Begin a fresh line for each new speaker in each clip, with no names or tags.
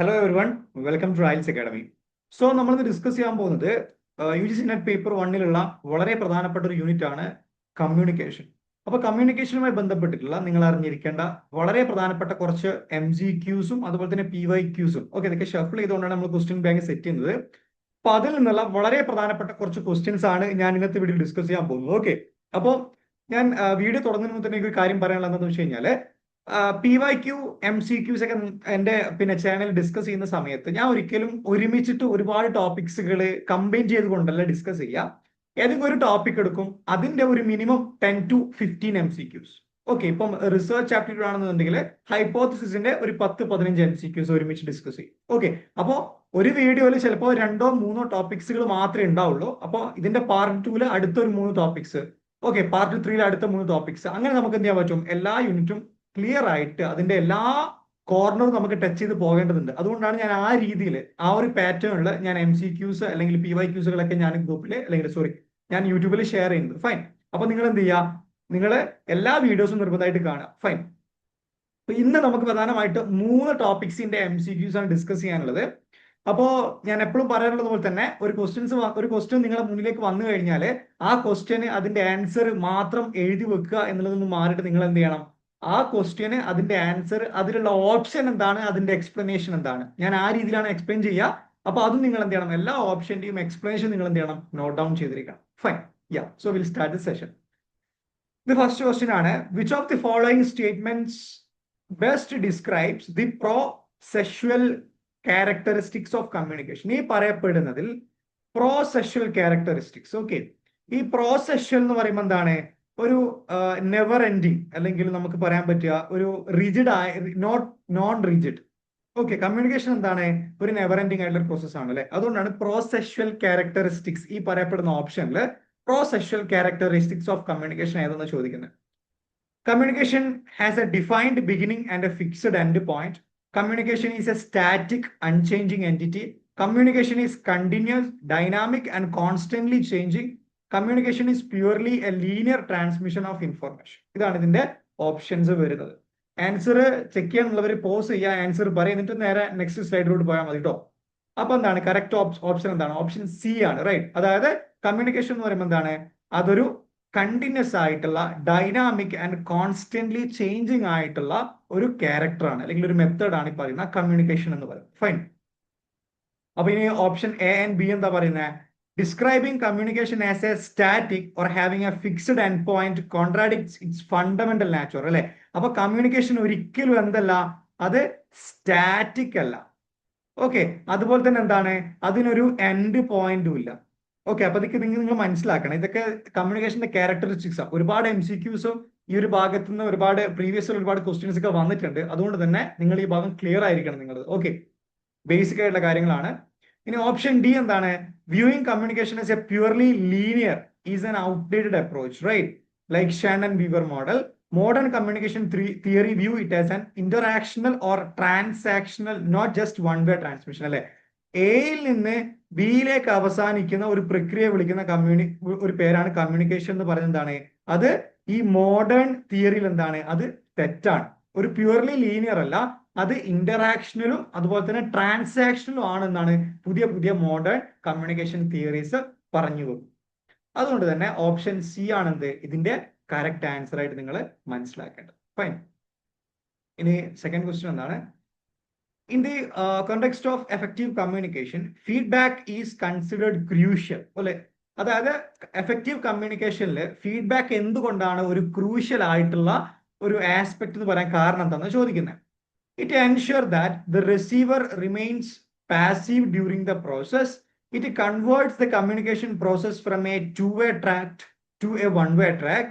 Hello every one, welcome to Riles academy. So നമ്മളിന്ന് discuss ചെയ്യാൻ പോകുന്നത് UGC നെറ്റ് പേപ്പർ 1 വളരെ പ്രധാനപ്പെട്ട ഒരു യൂണിറ്റ് ആണ് കമ്മ്യൂണിക്കേഷൻ. അപ്പൊ കമ്മ്യൂണിക്കേഷനുമായി ബന്ധപ്പെട്ടിട്ടുള്ള നിങ്ങൾ അറിഞ്ഞിരിക്കേണ്ട വളരെ പ്രധാനപ്പെട്ട കുറച്ച് MCQസും അതുപോലെ തന്നെ PYQസും ഇതൊക്കെ ഷഫിൾ ചെയ്തുകൊണ്ടാണ് നമ്മൾ ക്വസ്റ്റ്യൻ ബാങ്ക് സെറ്റ് ചെയ്യുന്നത്. അപ്പൊ അതിൽ നിന്നുള്ള വളരെ പ്രധാനപ്പെട്ട കുറച്ച് ക്വസ്റ്റ്യൻസ് ആണ് ഞാൻ ഇന്നത്തെ വീഡിയോ ഡിസ്കസ് ചെയ്യാൻ പോകുന്നത്. അപ്പോൾ ഞാൻ വീഡിയോ തുടങ്ങുന്നതിന് മുമ്പ് തന്നെ ഒരു കാര്യം പറയാനുള്ളത് എന്താണെന്ന് വെച്ച് കഴിഞ്ഞാൽ PYQ MCQs ഒക്കെ എന്റെ ചാനൽ ഡിസ്കസ് ചെയ്യുന്ന സമയത്ത് ഞാൻ ഒരിക്കലും ഒരുമിച്ചിട്ട് ഒരുപാട് ടോപ്പിക്സുകൾ കമ്പൈൻ ചെയ്തുകൊണ്ടല്ല ഡിസ്കസ് ചെയ്യുക. ഏതെങ്കിലും ഒരു ടോപ്പിക് എടുക്കും, അതിന്റെ ഒരു മിനിമം 10 to 15 MCQs. ഇപ്പം റിസർച്ച് ആപ്റ്റിറ്റ്യൂഡ് ആണെന്നുണ്ടെങ്കിൽ ഹൈപ്പോത്തിസിന്റെ ഒരു 10-15 MCQs ഒരുമിച്ച് ഡിസ്കസ് ചെയ്യും. അപ്പോ ഒരു വീഡിയോയിൽ ചിലപ്പോൾ 2-3 ടോപ്പിക്സുകൾ മാത്രമേ ഉണ്ടാവുള്ളൂ. അപ്പോൾ ഇതിന്റെ പാർട്ട് 2 അടുത്തൊരു 3 ടോപ്പിക്സ്, പാർട്ട് 3 അടുത്ത 3 ടോപ്പിക്സ്, അങ്ങനെ നമുക്ക് എന്ത് ചെയ്യാൻ പറ്റും, എല്ലാ യൂണിറ്റും ക്ലിയർ ആയിട്ട് അതിന്റെ എല്ലാ കോർണറും നമുക്ക് ടച്ച് ചെയ്ത് പോകേണ്ടതുണ്ട്. അതുകൊണ്ടാണ് ഞാൻ ആ രീതിയിൽ ആ ഒരു പാറ്റേണിൽ ഞാൻ MCQs അല്ലെങ്കിൽ PYQസുകളൊക്കെ ഞാൻ ഗ്രൂപ്പിൽ അല്ലെങ്കിൽ ഞാൻ യൂട്യൂബിൽ ഷെയർ ചെയ്യുന്നത്. ഫൈൻ. അപ്പൊ നിങ്ങൾ എന്ത് ചെയ്യുക, നിങ്ങൾ എല്ലാ വീഡിയോസും നിർബന്ധമായിട്ട് കാണുക. ഫൈൻ. അപ്പൊ ഇന്ന് നമുക്ക് പ്രധാനമായിട്ട് 3 ടോപ്പിക്സിന്റെ MCQs ആണ് ഡിസ്കസ് ചെയ്യാനുള്ളത്. അപ്പോ ഞാൻ എപ്പോഴും പറയാനുള്ളത് പോലെ തന്നെ ഒരു ക്വസ്റ്റ്യൻ നിങ്ങളുടെ മുന്നിലേക്ക് വന്നു കഴിഞ്ഞാൽ ആ ക്വസ്റ്റ്യന് അതിന്റെ ആൻസർ മാത്രം എഴുതി വെക്കുക എന്നുള്ളതിൽ നിന്ന് മാറിയിട്ട് നിങ്ങൾ എന്ത് ചെയ്യണം, ആ ക്വസ്റ്റ്യന് അതിന്റെ ആൻസർ, അതിലുള്ള ഓപ്ഷൻ എന്താണ്, അതിന്റെ എക്സ്പ്ലനേഷൻ എന്താണ്, ഞാൻ ആ രീതിയിലാണ് എക്സ്പ്ലെയിൻ ചെയ്യുക. അപ്പൊ അതും നിങ്ങൾ എന്ത് ചെയ്യണം, എല്ലാ ഓപ്ഷന്റെയും എക്സ്പ്ലനേഷൻ നിങ്ങൾ എന്ത് ചെയ്യണം, നോട്ട് ഡൗൺ ചെയ്തിരിക്കണം. Fine. So will start the session. The first question ആണ്, which of the following statements best describes the processual characteristics of communication? ഈ പറയപ്പെടുന്നതിൽ പ്രോസെഷ്വൽ ക്യാരക്ടറിസ്റ്റിക്സ്. ഈ പ്രോസെഷ്വൽ എന്ന് പറയുമ്പോൾ എന്താണ്, ഒരു നെവർ എൻഡിങ്, അല്ലെങ്കിൽ നമുക്ക് പറയാൻ പറ്റുക ഒരു റിജിഡ് ആയ, നോൺ റിജിഡ്. കമ്മ്യൂണിക്കേഷൻ എന്താണ്, ഒരു നെവർ എൻഡിങ് ആയിട്ടുള്ള ഒരു പ്രോസസ് ആണ് അല്ലെ. അതുകൊണ്ടാണ് പ്രോസെഷ്വൽ ക്യാരക്ടറിസ്റ്റിക്സ് ഈ പറയപ്പെടുന്ന ഓപ്ഷനിൽ പ്രോസെഷ്വൽ ക്യാരക്ടറിസ്റ്റിക്സ് ഓഫ് കമ്മ്യൂണിക്കേഷൻ ഏതെന്ന് ചോദിക്കുന്നത്. Communication has A defined beginning and A fixed end point. Communication is a static, unchanging entity. Communication is continuous, dynamic, and constantly changing. Communication is purely a linear transmission of information. ഇതാണ് ഇതിന്റെ options വരുന്നത്. Answer check ചെയ്യാനുള്ളവർ pose ചെയ്യുക, answer പറയും, എന്നിട്ട് നേരെ next സ്ലൈഡിലോട്ട് പോയാൽ മതി കേട്ടോ. അപ്പൊ എന്താണ് കറക്റ്റ് ഓപ്ഷൻ എന്താണ്, ഓപ്ഷൻ സി ആണ്, റൈറ്റ്. അതായത് കമ്മ്യൂണിക്കേഷൻ എന്ന് പറയുമ്പോൾ എന്താണ്, അതൊരു കണ്ടിന്യൂസ് ആയിട്ടുള്ള, ഡൈനാമിക് ആൻഡ് കോൺസ്റ്റന്റ്ലി ചേഞ്ചിങ് ആയിട്ടുള്ള ഒരു ക്യാരക്ടറാണ് അല്ലെങ്കിൽ ഒരു മെത്തേഡാണ് ഈ പറയുന്ന കമ്മ്യൂണിക്കേഷൻ എന്ന് പറയുന്നത്. ഫൈൻ. അപ്പൊ ഇനി ഓപ്ഷൻ എ ആൻഡ് ബി എന്താ പറയുന്നത്, describing communication as a static or having a fixed end point contradicts its fundamental nature അല്ലെ. അപ്പൊ കമ്മ്യൂണിക്കേഷൻ ഒരിക്കലും എന്തല്ല, അത് സ്റ്റാറ്റിക് അല്ല. അതുപോലെ തന്നെ എന്താണ്, അതിനൊരു എൻഡ് പോയിന്റും ഇല്ല. അപ്പൊ ഇതൊക്കെ നിങ്ങൾ മനസ്സിലാക്കണം. ഇതൊക്കെ കമ്മ്യൂണിക്കേഷന്റെ ക്യാരക്ടറിസ്റ്റിക്സ് ആണ്. ഒരുപാട് MCQസും ഈ ഒരു ഭാഗത്ത് നിന്ന് ഒരുപാട് പ്രീവിയസ് ഒരുപാട് ക്വസ്റ്റ്യൻസ് ഒക്കെ വന്നിട്ടുണ്ട്. അതുകൊണ്ട് തന്നെ നിങ്ങൾ ഈ ഭാഗം ക്ലിയർ ആയിരിക്കണം നിങ്ങൾ. ബേസിക് ആയിട്ടുള്ള കാര്യങ്ങളാണ്. ഇനി ഓപ്ഷൻ ഡി എന്താണ്, viewing communication as a purely linear is an outdated approach, right, like Shannon and Weaver model. Modern communication theory view it as an interactional or transactional, not just one-way transmission അല്ലെ. എയിൽ നിന്ന് ബിയിലേക്ക് അവസാനിക്കുന്ന ഒരു പ്രക്രിയ വിളിക്കുന്ന ഒരു പേരാണ് കമ്മ്യൂണിക്കേഷൻ എന്ന് പറയുന്നത്. എന്താണ് അത്, ഈ മോഡേൺ തിയറിയിൽ എന്താണ്, അത് തെറ്റാണ്. ഒരു പ്യൂർലി ലീനിയർ അല്ല, അത് ഇന്ററാക്ഷണലും അതുപോലെ തന്നെ ട്രാൻസാക്ഷണലും ആണെന്നാണ് പുതിയ മോഡേൺ കമ്മ്യൂണിക്കേഷൻ തിയറീസ് പറഞ്ഞു പോകും. അതുകൊണ്ട് തന്നെ ഓപ്ഷൻ സി ആണെന്ത് ഇതിന്റെ കറക്റ്റ് ആൻസർ ആയിട്ട് നിങ്ങൾ മനസ്സിലാക്കേണ്ടത്. ഫൈൻ. ഇനി സെക്കൻഡ് ക്വസ്റ്റ്യൻ എന്താണ്, in the context of effective communication feedback is considered crucial അല്ലെ. അതായത് എഫക്റ്റീവ് കമ്മ്യൂണിക്കേഷനിൽ ഫീഡ്ബാക്ക് എന്തുകൊണ്ടാണ് ഒരു ക്രൂഷ്യൽ ആയിട്ടുള്ള ഒരു ആസ്പെക്ട് എന്ന് പറയാൻ കാരണം എന്താണെന്ന് ചോദിക്കുന്നത്. It ensure that the receiver remains passive during the process. It converts the communication process from A two-way track to a one-way track.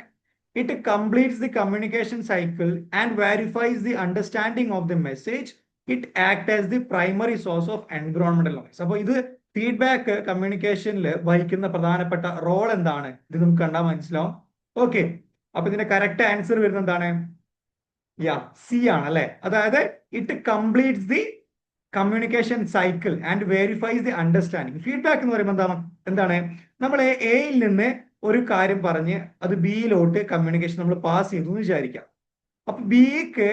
It completes the communication cycle and verifies the understanding of the message. It acts as the primary source of environmental noise. അപ്പോൾ ഇത് feedback കമ്മ്യൂണിക്കേഷനിൽ വഹിക്കുന്ന പ്രധാനപ്പെട്ട role എന്താണ്, ഇത് നമുക്ക് കണ്ടാൽ മനസ്സിലാവും. അപ്പൊ ഇതിന്റെ കറക്റ്റ് ആൻസർ വരുന്നത് എന്താണ്, സി ആണ് അല്ലെ. അതായത് it completes the communication cycle and verifies the understanding. Feedback എന്ന് പറയുമ്പോൾ എന്താണ്, നമ്മൾ എയിൽ നിന്ന് ഒരു കാര്യം പറഞ്ഞ് അത് ബിയിലോട്ട് കമ്മ്യൂണിക്കേഷൻ നമ്മൾ പാസ് ചെയ്തു എന്ന് വിചാരിക്കാം. അപ്പൊ ബിക്ക്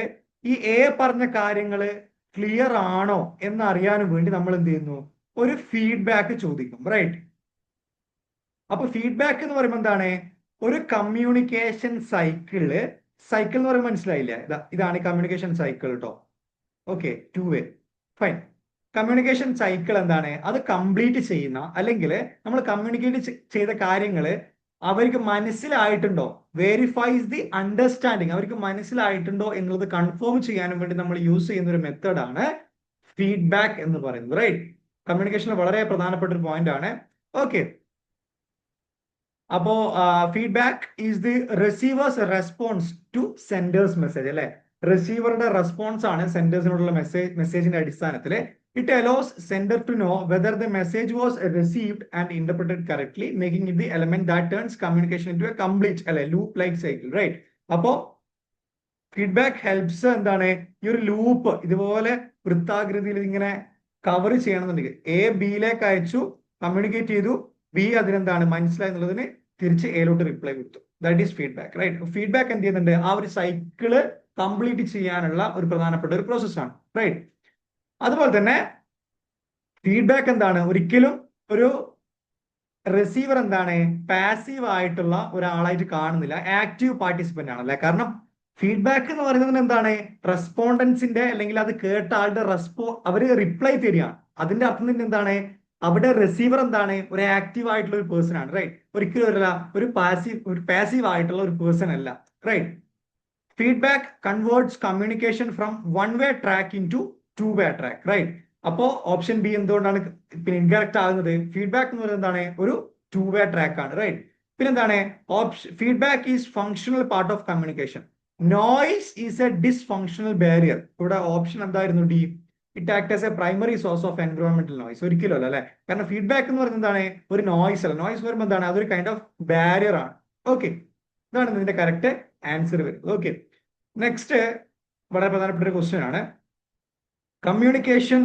ഈ എ പറഞ്ഞ കാര്യങ്ങള് ക്ലിയർ ആണോ എന്ന് അറിയാനും വേണ്ടി നമ്മൾ എന്ത് ചെയ്യുന്നു, ഒരു ഫീഡ്ബാക്ക് ചോദിക്കും, റൈറ്റ്? അപ്പൊ ഫീഡ്ബാക്ക് എന്ന് പറയുമ്പോൾ എന്താണ്, ഒരു കമ്മ്യൂണിക്കേഷൻ സൈക്കിൾ എന്ന് പറയുമ്പോൾ മനസ്സിലായില്ലേ, ഇതാണ് കമ്മ്യൂണിക്കേഷൻ സൈക്കിൾ കേട്ടോ. ഓക്കെ, 2 വേ, ഫൈൻ. കമ്മ്യൂണിക്കേഷൻ സൈക്കിൾ എന്താണ്, അത് കംപ്ലീറ്റ് ചെയ്യുന്ന, അല്ലെങ്കിൽ നമ്മൾ കമ്മ്യൂണിക്കേറ്റ് ചെയ്ത കാര്യങ്ങൾ അവർക്ക് മനസ്സിലായിട്ടുണ്ടോ, വെരിഫൈസ് ദി അണ്ടർസ്റ്റാൻഡിങ്, അവർക്ക് മനസ്സിലായിട്ടുണ്ടോ എന്നുള്ളത് കൺഫേം ചെയ്യാനും വേണ്ടി നമ്മൾ യൂസ് ചെയ്യുന്ന ഒരു മെത്തേഡാണ് ഫീഡ്ബാക്ക് എന്ന് പറയുന്നത്, റൈറ്റ്? കമ്മ്യൂണിക്കേഷനിൽ വളരെ പ്രധാനപ്പെട്ട ഒരു പോയിന്റ് ആണ്. ഓക്കെ, അപ്പോ feedback is the receiver's response to sender's message, അല്ലെ? റിസീവറുടെ റെസ്പോൺസ് ആണ് സെൻഡേഴ്സിനോടുള്ള മെസ്സേജിന്റെ അടിസ്ഥാനത്തിൽ. It allows sender to know whether the message was received and interpreted correctly, making it the element that turns communication into a complete, അല്ലെ, loop like cycle, right? അപ്പോ feedback helps എന്താണ്, ഈ ഒരു ലൂപ്പ് ഇതുപോലെ വൃത്താകൃതിയിൽ ഇങ്ങനെ കവർ ചെയ്യണമെന്നുണ്ടെങ്കിൽ, A ബിയിലേക്ക് അയച്ചു, കമ്മ്യൂണിക്കേറ്റ് ചെയ്തു, ബി അതിനെന്താണ് മനസ്സിലായി എന്നുള്ളതിന് തിരിച്ച് എയിലോട്ട് റിപ്ലൈ കൊടുത്തു. That is feedback, right? Feedback എന്ത് ചെയ്യുന്നുണ്ട്, ആ ഒരു സൈക്കിള് കംപ്ലീറ്റ് ചെയ്യാനുള്ള ഒരു പ്രധാനപ്പെട്ട ഒരു പ്രോസസ്സാണ്, റൈറ്റ്? അതുപോലെ തന്നെ ഫീഡ്ബാക്ക് എന്താണ്, ഒരിക്കലും ഒരു റിസീവർ എന്താണ് പാസീവ് ആയിട്ടുള്ള ഒരാളായിട്ട് കാണുന്നില്ല, ആക്റ്റീവ് പാർട്ടിസിപ്പന്റ് ആണല്ലേ. കാരണം ഫീഡ്ബാക്ക് എന്ന് പറയുന്നത് എന്താണ്, റെസ്പോണ്ടൻസിന്റെ അല്ലെങ്കിൽ അത് കേട്ട ആളുടെ അവര് റിപ്ലൈ തരികയാണ്. അതിന്റെ അർത്ഥം തന്നെ എന്താണ്, അവിടെ റിസീവർ എന്താണ്, ഒരു ആക്റ്റീവ് ആയിട്ടുള്ള ഒരു പേഴ്സൺ ആണ്, റൈറ്റ്? ഒരിക്കലും ഒരു പാസീവ് ആയിട്ടുള്ള ഒരു പേഴ്സൺ അല്ല, right? Feedback converts communication from one way track into 2 way track, right? അപ്പോ ഓപ്ഷൻ ബി എന്തുകൊണ്ടാണ് പിന്നെ ഇൻകറക്റ്റ് ആകുന്നത്, ഫീഡ്ബാക്ക് എന്ന് പറയുന്നത് എന്താണ്, ഒരു 2 വേ ട്രാക്ക് ആണ്, റൈറ്റ്? പിന്നെന്താണ്, feedback is functional part of communication. Noise is a dysfunctional barrier. ഇവിടെ ഓപ്ഷൻ എന്തായിരുന്നു, D. It act as a primary source of എൻവയോൺമെന്റൽ നോയ്സ്. ഒരിക്കലും അല്ല, അല്ലെ? കാരണം ഫീഡ്ബാക്ക് എന്ന് പറയുന്നത് എന്താണ്, ഒരു നോയ്സ് അല്ല. നോയ്സ് വരുമ്പോൾ എന്താണ്, അതൊരു കൈൻഡ് ഓഫ് ബാരിയർ ആണ്. ഓക്കെ, ഇതാണ് ഇതിന്റെ കറക്റ്റ് ആൻസർ വരുന്നത്. ഓക്കെ, നെക്സ്റ്റ് വളരെ പ്രധാനപ്പെട്ട ഒരു ക്വസ്റ്റ്യൻ ആണ്. Communication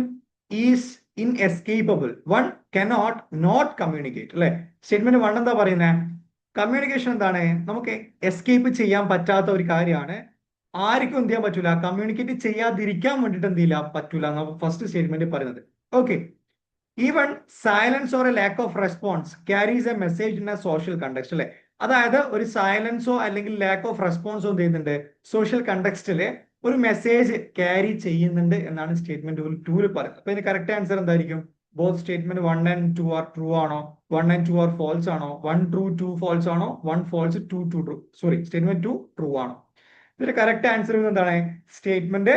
is inescapable, one cannot not communicate, അല്ലെ? സ്റ്റേറ്റ്മെന്റ് 1 എന്താ പറയുന്നത്, കമ്മ്യൂണിക്കേഷൻ എന്താണ്, നമുക്ക് എസ്കേപ്പ് ചെയ്യാൻ പറ്റാത്ത ഒരു കാര്യമാണ്. ആർക്കും എന്ത് ചെയ്യാൻ പറ്റൂല, കമ്മ്യൂണിക്കേറ്റ് ചെയ്യാതിരിക്കാൻ വേണ്ടിയിട്ട് എന്ത് ചെയ്യില്ല, പറ്റൂല എന്നാണ് ഫസ്റ്റ് സ്റ്റേറ്റ്മെന്റ് പറയുന്നത്. Okay, even silence or A lack of response carries A message in A social context, അല്ലെ? അതായത് ഒരു സൈലൻസോ അല്ലെങ്കിൽ ലാക്ക് ഓഫ് റെസ്പോൺസോ എന്ത് ചെയ്യുന്നുണ്ട്, സോഷ്യൽ കണ്ടക്സ്റ്റില് ഒരു മെസ്സേജ് ക്യാരി ചെയ്യുന്നുണ്ട് എന്നാണ് സ്റ്റേറ്റ്മെന്റ് 2 പറയുന്നത്. അപ്പൊ ഇതിന് കറക്റ്റ് ആൻസർ എന്തായിരിക്കും, both statement 1 and 2 are true ആണോ, 1 and 2 ആർ ഫോൾസ് ആണോ, 1 ട്രൂ 2 ഫോൾസ് ആണോ, 1 false 2 true, sorry, statement 2 true ആണോ? ഇതിന്റെ കറക്റ്റ് ആൻസർ എന്താണ്, സ്റ്റേറ്റ്മെന്റ്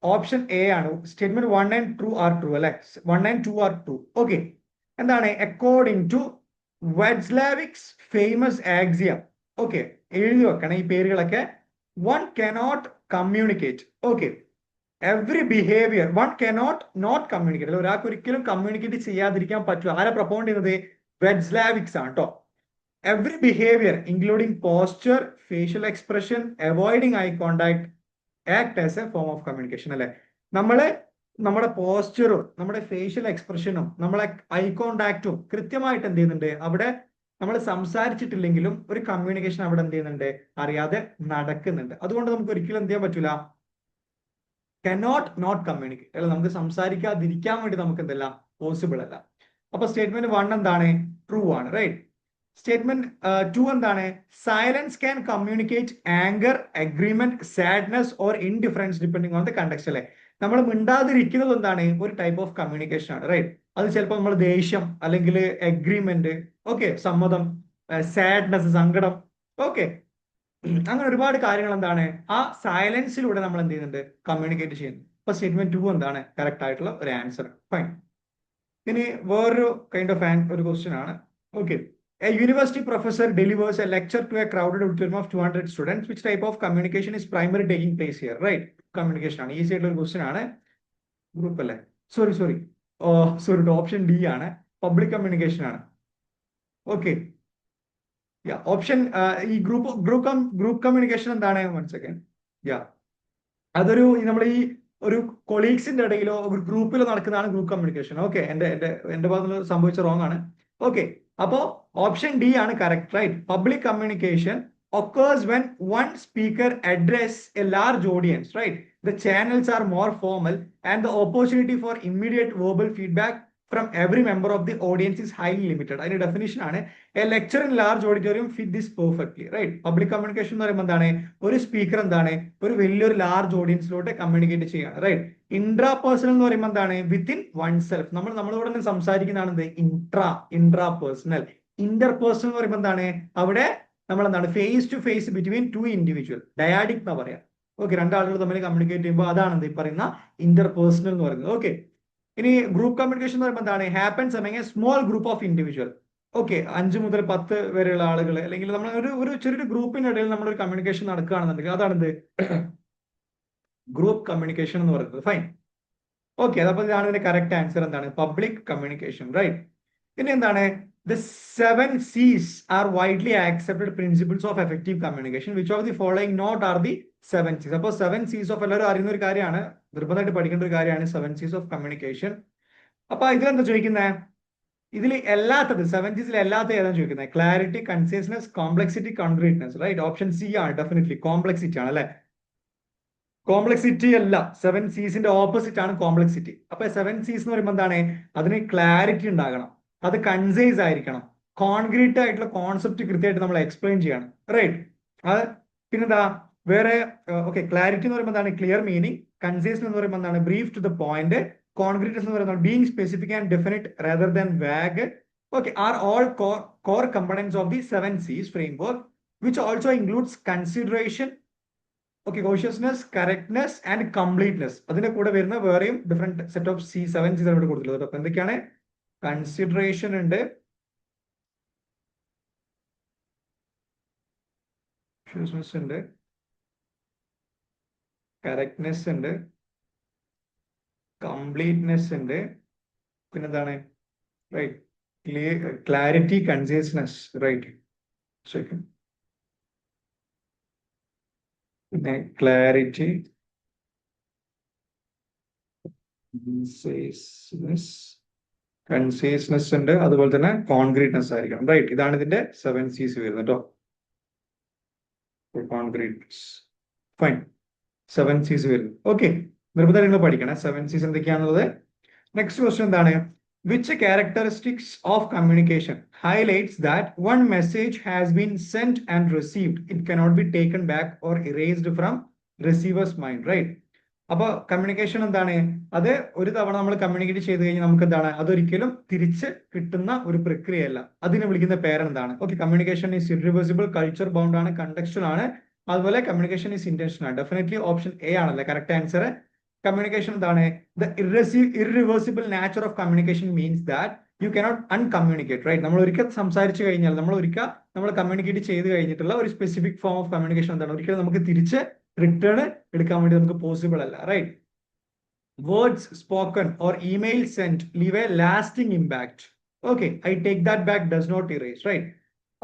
ഓപ്ഷൻ എ ആണ്. സ്റ്റേറ്റ്മെന്റ് 1 and 2 ആർ ട്രൂ, അല്ലെ? 1 and 2 ആർ ട്രൂ. ഓക്കെ, എന്താണ്, according to Watzlawick's famous axiom. Okay, എഴുതി വെക്കണം ഈ പേരുകളൊക്കെ. One cannot communicate, okay, every behaviour, one cannot not communicate, അല്ലെ? ഒരാൾക്ക് ഒരിക്കലും കമ്മ്യൂണിക്കേറ്റ് ചെയ്യാതിരിക്കാൻ പറ്റില്ല. ആരെ പ്രൊപ്പോണ്ട് ചെയ്യുന്നത്, വെറ്റ്സ്ലാവിക്സ് ആണ് കേട്ടോ. Every behaviour including posture, facial expression, avoiding eye contact act as A form of communication, അല്ലെ? നമ്മുടെ പോസ്ചറും നമ്മുടെ ഫേഷ്യൽ എക്സ്പ്രഷനും നമ്മളെ ഐ കോണ്ടാക്റ്റും കൃത്യമായിട്ട് എന്ത് ചെയ്യുന്നുണ്ട്, അവിടെ നമ്മൾ സംസാരിച്ചിട്ടില്ലെങ്കിലും ഒരു കമ്മ്യൂണിക്കേഷൻ അവിടെ എന്ത് ചെയ്യുന്നുണ്ട്, അറിയാതെ നടക്കുന്നുണ്ട്. അതുകൊണ്ട് നമുക്ക് ഒരിക്കലും എന്ത് ചെയ്യാൻ പറ്റൂല, കനോട്ട് നോട്ട് കമ്മ്യൂണിക്കേറ്റ്, അല്ലെ? നമുക്ക് സംസാരിക്കാതിരിക്കാൻ വേണ്ടി നമുക്ക് എന്തല്ല പോസിബിൾ അല്ല. അപ്പൊ സ്റ്റേറ്റ്മെന്റ് 1 എന്താണ്, ട്രൂ ആണ്, റൈറ്റ്? സ്റ്റേറ്റ്മെന്റ് 2 എന്താണ്, silence can communicate anger, agreement, sadness or indifference depending on the context, അല്ലെ? നമ്മൾ മിണ്ടാതിരിക്കുന്നത് എന്താണ്, ഒരു ടൈപ്പ് ഓഫ് കമ്മ്യൂണിക്കേഷൻ ആണ്, റൈറ്റ്? അത് ചിലപ്പോൾ നമ്മൾ ദേഷ്യം, അല്ലെങ്കിൽ അഗ്രിമെന്റ്, ഓക്കെ, സമ്മതം, സാഡ്നെസ്, സങ്കടം, ഓക്കെ, അങ്ങനെ ഒരുപാട് കാര്യങ്ങൾ എന്താണ്, ആ സൈലൻസിലൂടെ നമ്മൾ എന്ത് ചെയ്യുന്നുണ്ട്, കമ്മ്യൂണിക്കേറ്റ് ചെയ്യുന്നു. അപ്പൊ സ്റ്റേറ്റ്മെന്റ് 2 എന്താണ് കറക്റ്റ് ആയിട്ടുള്ള ഒരു ആൻസർ, ഫൈൻ. ഇനി വേറൊരു കൈൻഡ് ഓഫ് ഒരു ക്വസ്റ്റ്യൻ ആണ്. Okay, a university professor delivers a lecture to a crowded auditorium of 200 students. Which type of communication is primarily taking place here, right? Communication ആണ്, easy ആയിട്ടുള്ള ഒരു question ആണ്. Group അല്ലേ, sorry option D ആണ്, public communication ആണ്. Okay, option ഈ group communication എന്താണ്, 1 second, അതൊരു നമ്മൾ ഈ ഒരു കൊളീഗ്സിന്റെ ഇടയിലോ ഒരു ഗ്രൂപ്പിലോ നടക്കുന്നതാണ് ഗ്രൂപ്പ് കമ്മ്യൂണിക്കേഷൻ. ഓക്കെ, എന്റെ ഭാഗത്ത് സംഭവിച്ച റോങ് ആണ്. ഓക്കെ, അപ്പോ ഓപ്ഷൻ ഡി ആണ് correct, right? Public communication occurs when one speaker address a large audience, right? The channels are more formal and the opportunity for immediate verbal feedback from every member of the audience is highly limited. അതിന്റെ definition ആണ് a lecture in large auditorium fit this perfectly, right? Public communication എന്ന് പറയുമ്പോൾ എന്താണ്? ഒരു speaker എന്താണ്? ഒരു വലിയൊരു large ഓഡിയൻസിലോട്ട് കമ്മ്യൂണിക്കേറ്റ് ചെയ്യാണ്, റൈറ്റ്? ഇൻട്രാ പേഴ്സണൽ എന്ന് പറയുമ്പോൾ എന്താണ്? Within oneself. നമ്മളോട് സംസാരിക്കുന്നതാണ് എന്ത്? Intra personal. ഇന്റർ പേഴ്സണൽ എന്ന് പറയുമ്പോൾ എന്താണ്? അവിടെ നമ്മൾ എന്താണ്? Face to face between two individual, dyadic എന്നാ പറയാം. ഓക്കെ, രണ്ടാളുകൾ തമ്മിൽ കമ്മ്യൂണിക്കേറ്റ് ചെയ്യുമ്പോൾ അതാണ് ഈ പറയുന്ന ഇന്റർ പേഴ്സണൽ എന്ന് പറയുന്നത്. ഓക്കെ, ഇനി ഗ്രൂപ്പ് കമ്മ്യൂണിക്കേഷൻ എന്ന് പറയുമ്പോൾ എന്താണ്? Happens among A small group of individual. Okay, 5 മുതൽ 10 വരെയുള്ള ആളുകൾ, അല്ലെങ്കിൽ നമ്മൾ ഒരു ചെറിയൊരു ഗ്രൂപ്പിനിടയിൽ നമ്മളൊരു കമ്മ്യൂണിക്കേഷൻ നടക്കുകയാണെന്നുണ്ടെങ്കിൽ അതാണെന്ത്? ഗ്രൂപ്പ് കമ്മ്യൂണിക്കേഷൻ എന്ന് പറയുന്നത്. ഫൈൻ. ഓക്കെ, അതപ്പോൾ ഇതാണ് ഇതിന്റെ കറക്റ്റ് ആൻസർ. എന്താണ്? Public communication, right? ഇനി എന്താണ്? The 7 C's are widely accepted principles of effective communication. Which of the following not are the 7 C's? അപ്പോൾ 7 C's of എല്ലാവരും അറിയുന്ന ഒരു കാര്യമാണ്, നിർബന്ധമായിട്ട് പഠിക്കേണ്ട ഒരു കാര്യമാണ് 7 C's of communication. അപ്പൊ ഇതിലെന്താ ചോദിക്കുന്നത്? ഇതിൽ എല്ലാത്തത് 7 C's എല്ലാത്തത് ഏതാണ് ചോദിക്കുന്നത്? Clarity, consistency, complexity, concreteness, right? Option C ആണ് ഡെഫിനറ്റ്ലി. കോംപ്ലക്സിറ്റി ആണ്, അല്ലെ? കോംപ്ലക്സിറ്റി അല്ല, 7 C'സിന്റെ ഓപ്പോസിറ്റ് ആണ് കോംപ്ലക്സിറ്റി. അപ്പൊ 7 C's എന്ന് പറയുമ്പോൾ എന്താണ്? അതിന് ക്ലാരിറ്റി ഉണ്ടാകണം, അത് കൺസൈസ് ആയിരിക്കണം, കോൺക്രീറ്റ് ആയിട്ടുള്ള കോൺസെപ്റ്റ് കൃത്യമായിട്ട് നമ്മൾ എക്സ്പ്ലെയിൻ ചെയ്യണം, റൈറ്റ്? അത് പിന്നെന്താ വേറെ? ഓക്കെ, ക്ലാരിറ്റി എന്ന് പറയുമ്പോൾ എന്താണ്? Clear meaning. കൺസൈസ് എന്ന് പറയുമ്പോൾ എന്താണ്? Brief to the point. Concreteness എന്ന് പറയുന്നത് being specific and definite rather than vague. Okay, are all core components of the 7 C's framework, which also includes consideration, okay, cautiousness, correctness and completeness. അതിന്റെ കൂടെ വരുന്ന വേറെയും different set of 7 C's ഇവിടെ കൊടുത്തിട്ടുള്ളത്. അപ്പൊ എന്തൊക്കെയാണ്? കൺസിഡറേഷൻ ഉണ്ട്, ഉണ്ട്, കറക്റ്റ്നെസ് ഉണ്ട്, കംപ്ലീറ്റ്നെസ് ഉണ്ട്, പിന്നെന്താണ്? Right, clarity, consistency, right? പിന്നെ ക്ലാരിറ്റി, കൺസിസ്റ്റൻസ് ഉണ്ട്, അതുപോലെ തന്നെ കോൺക്രീറ്റ്നെസ് ആയിരിക്കണം, റൈറ്റ്? ഇതാണ് ഇതിന്റെ 7 C's വരുന്നത് കേട്ടോ. Concreteness, fine. 7 C's വരുന്നു. ഓക്കെ, നിർബന്ധം നിങ്ങൾ പഠിക്കണം 7 C's എന്തൊക്കെയാണുള്ളത്. നെക്സ്റ്റ് ക്വസ്റ്റ്യൻ എന്താണ്? Which characteristics of communication highlights that one message has been send and received, it cannot be taken back or erased from receiver's mind, right? അപ്പൊ communication എന്താണ്? അത് ഒരു തവണ നമ്മൾ കമ്മ്യൂണിക്കേറ്റ് ചെയ്ത് കഴിഞ്ഞാൽ നമുക്ക് എന്താണ്? അതൊരിക്കലും തിരിച്ച് കിട്ടുന്ന ഒരു പ്രക്രിയയല്ല. അതിനെ വിളിക്കുന്ന പേരെന്താണ്? Okay, communication is irreversible, culture bound ആണ്, കണ്ടക്ച്വൽ ആണ്, അതുപോലെ കമ്മ്യൂണിക്കേഷൻ ഈസ് ഇന്റൻഷണൽ ആണ്. ഡെഫിനറ്റ്ലി ഓപ്ഷൻ എ ആണല്ലേ കറക്റ്റ് ആൻസർ. കമ്മ്യൂണിക്കേഷൻ എന്താണ്? The irreversible nature of communication means that you cannot uncommunicate, right? നമ്മൾ ഒരിക്കൽ സംസാരിച്ചു കഴിഞ്ഞാൽ, നമ്മൾ കമ്മ്യൂണിക്കേറ്റ് ചെയ്ത് കഴിഞ്ഞിട്ടുള്ള ഒരു സ്പെസിഫിക് ഫോം ഓഫ് കമ്മ്യൂണിക്കേഷൻ എന്താണ്? ഒരിക്കലും നമുക്ക് തിരിച്ച് റിട്ടേൺ എടുക്കാൻ വേണ്ടി നമുക്ക് പോസിബിൾ അല്ല, right? Words spoken or email send leave a lasting impact. Okay, I take that back does not erase, right?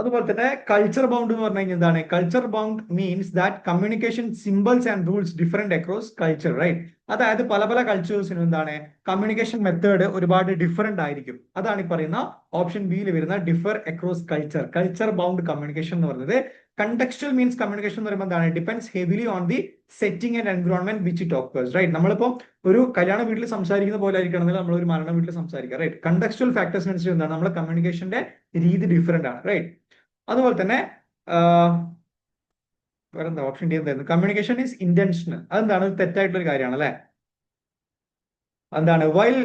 അതുപോലെ തന്നെ കൾച്ചർ ബൗണ്ട് എന്ന് പറഞ്ഞു കഴിഞ്ഞാൽ എന്താണ്? Culture bound means that communication symbols and rules different across culture, right? അതായത് പല കൾച്ചേഴ്സിനും എന്താണ്? Communication method ഒരുപാട് ഡിഫറെന്റ് ആയിരിക്കും. അതാണ് ഈ പറയുന്ന ഓപ്ഷൻ ബിയിൽ വരുന്ന differ across culture, culture bound communication എന്ന് പറയുന്നത്. കണ്ടക്ച്വൽ മീൻസ് കമ്മ്യൂണിക്കേഷൻ എന്ന് പറയുമ്പോൾ എന്താണ്? Depends heavily on the setting and environment which it occurs, right? നമ്മളിപ്പോൾ ഒരു കല്യാണ വീട്ടിൽ സംസാരിക്കുന്ന പോലെ ആയിരിക്കണമെങ്കിൽ നമ്മൾ ഒരു മരണ വീട്ടിൽ സംസാരിക്കുക, റൈറ്റ്? കണ്ടക്ച്വൽ ഫാക്ടേഴ്സിനനുസരിച്ച് എന്താണ്? നമ്മുടെ കമ്മ്യൂണിക്കേഷന്റെ രീതി ഡിഫറെന്റ് ആണ്, റൈറ്റ്? അതുപോലെ തന്നെ വേറെന്താ? ഓപ്ഷൻ ഡി എന്തായിരുന്നു? Communication is intentional. അതെന്താണ്? തെറ്റായിട്ടുള്ള ഒരു കാര്യമാണ്, അല്ലെ? എന്താണ്? While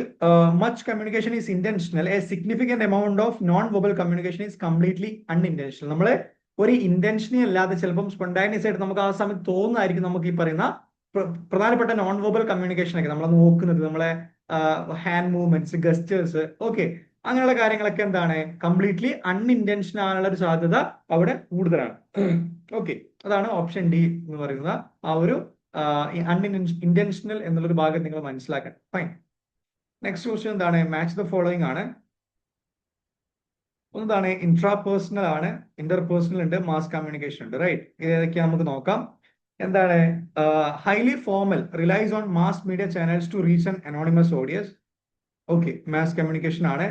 much communication is intentional, a significant amount of non verbal communication is completely unintentional. നമ്മള് ഒരു ഇന്റൻഷനെ അല്ലാതെ ചിലപ്പം സ്പോണ്ടാനിയസ് ആയിട്ട് നമുക്ക് ആ സമയത്ത് തോന്നുന്നതായിരിക്കും നമുക്ക് ഈ പറയുന്ന പ്രധാനപ്പെട്ട നോൺ വെർബൽ കമ്മ്യൂണിക്കേഷൻ ഒക്കെ നമ്മൾ നോക്കുന്നത്, നമ്മളെ ഹാൻഡ് മൂവ്മെന്റ്സ്, ഗസ്റ്റേഴ്സ്, ഓക്കെ, അങ്ങനെയുള്ള കാര്യങ്ങളൊക്കെ എന്താണ്? കംപ്ലീറ്റ്ലി അൺഇന്റൻഷനൽ ആണുള്ള ഒരു സാധ്യത അവിടെ കൂടുതലാണ്. ഓക്കെ, അതാണ് ഓപ്ഷൻ ഡി എന്ന് പറയുന്നത്. ആ ഒരു ഇന്റൻഷണൽ എന്നുള്ളൊരു ഭാഗം നിങ്ങൾ മനസ്സിലാക്കണം. ഫൈൻ. നെക്സ്റ്റ് ക്വസ്റ്റ്യൻ എന്താണ്? മാച്ച് ദ ഫോളോയിങ് ആണ്. ഒന്നതാണ് ഇൻട്രാപേഴ്സണൽ ആണ്, ഇന്റർപേഴ്സണൽ ഉണ്ട്, മാസ് കമ്മ്യൂണിക്കേഷൻ ഉണ്ട്, റൈറ്റ്? ഇതൊക്കെയാണ് നമുക്ക് നോക്കാം. എന്താണ്? Highly formal relies on mass media channels to reach an anonymous audience. Okay, mass communication ആണ്.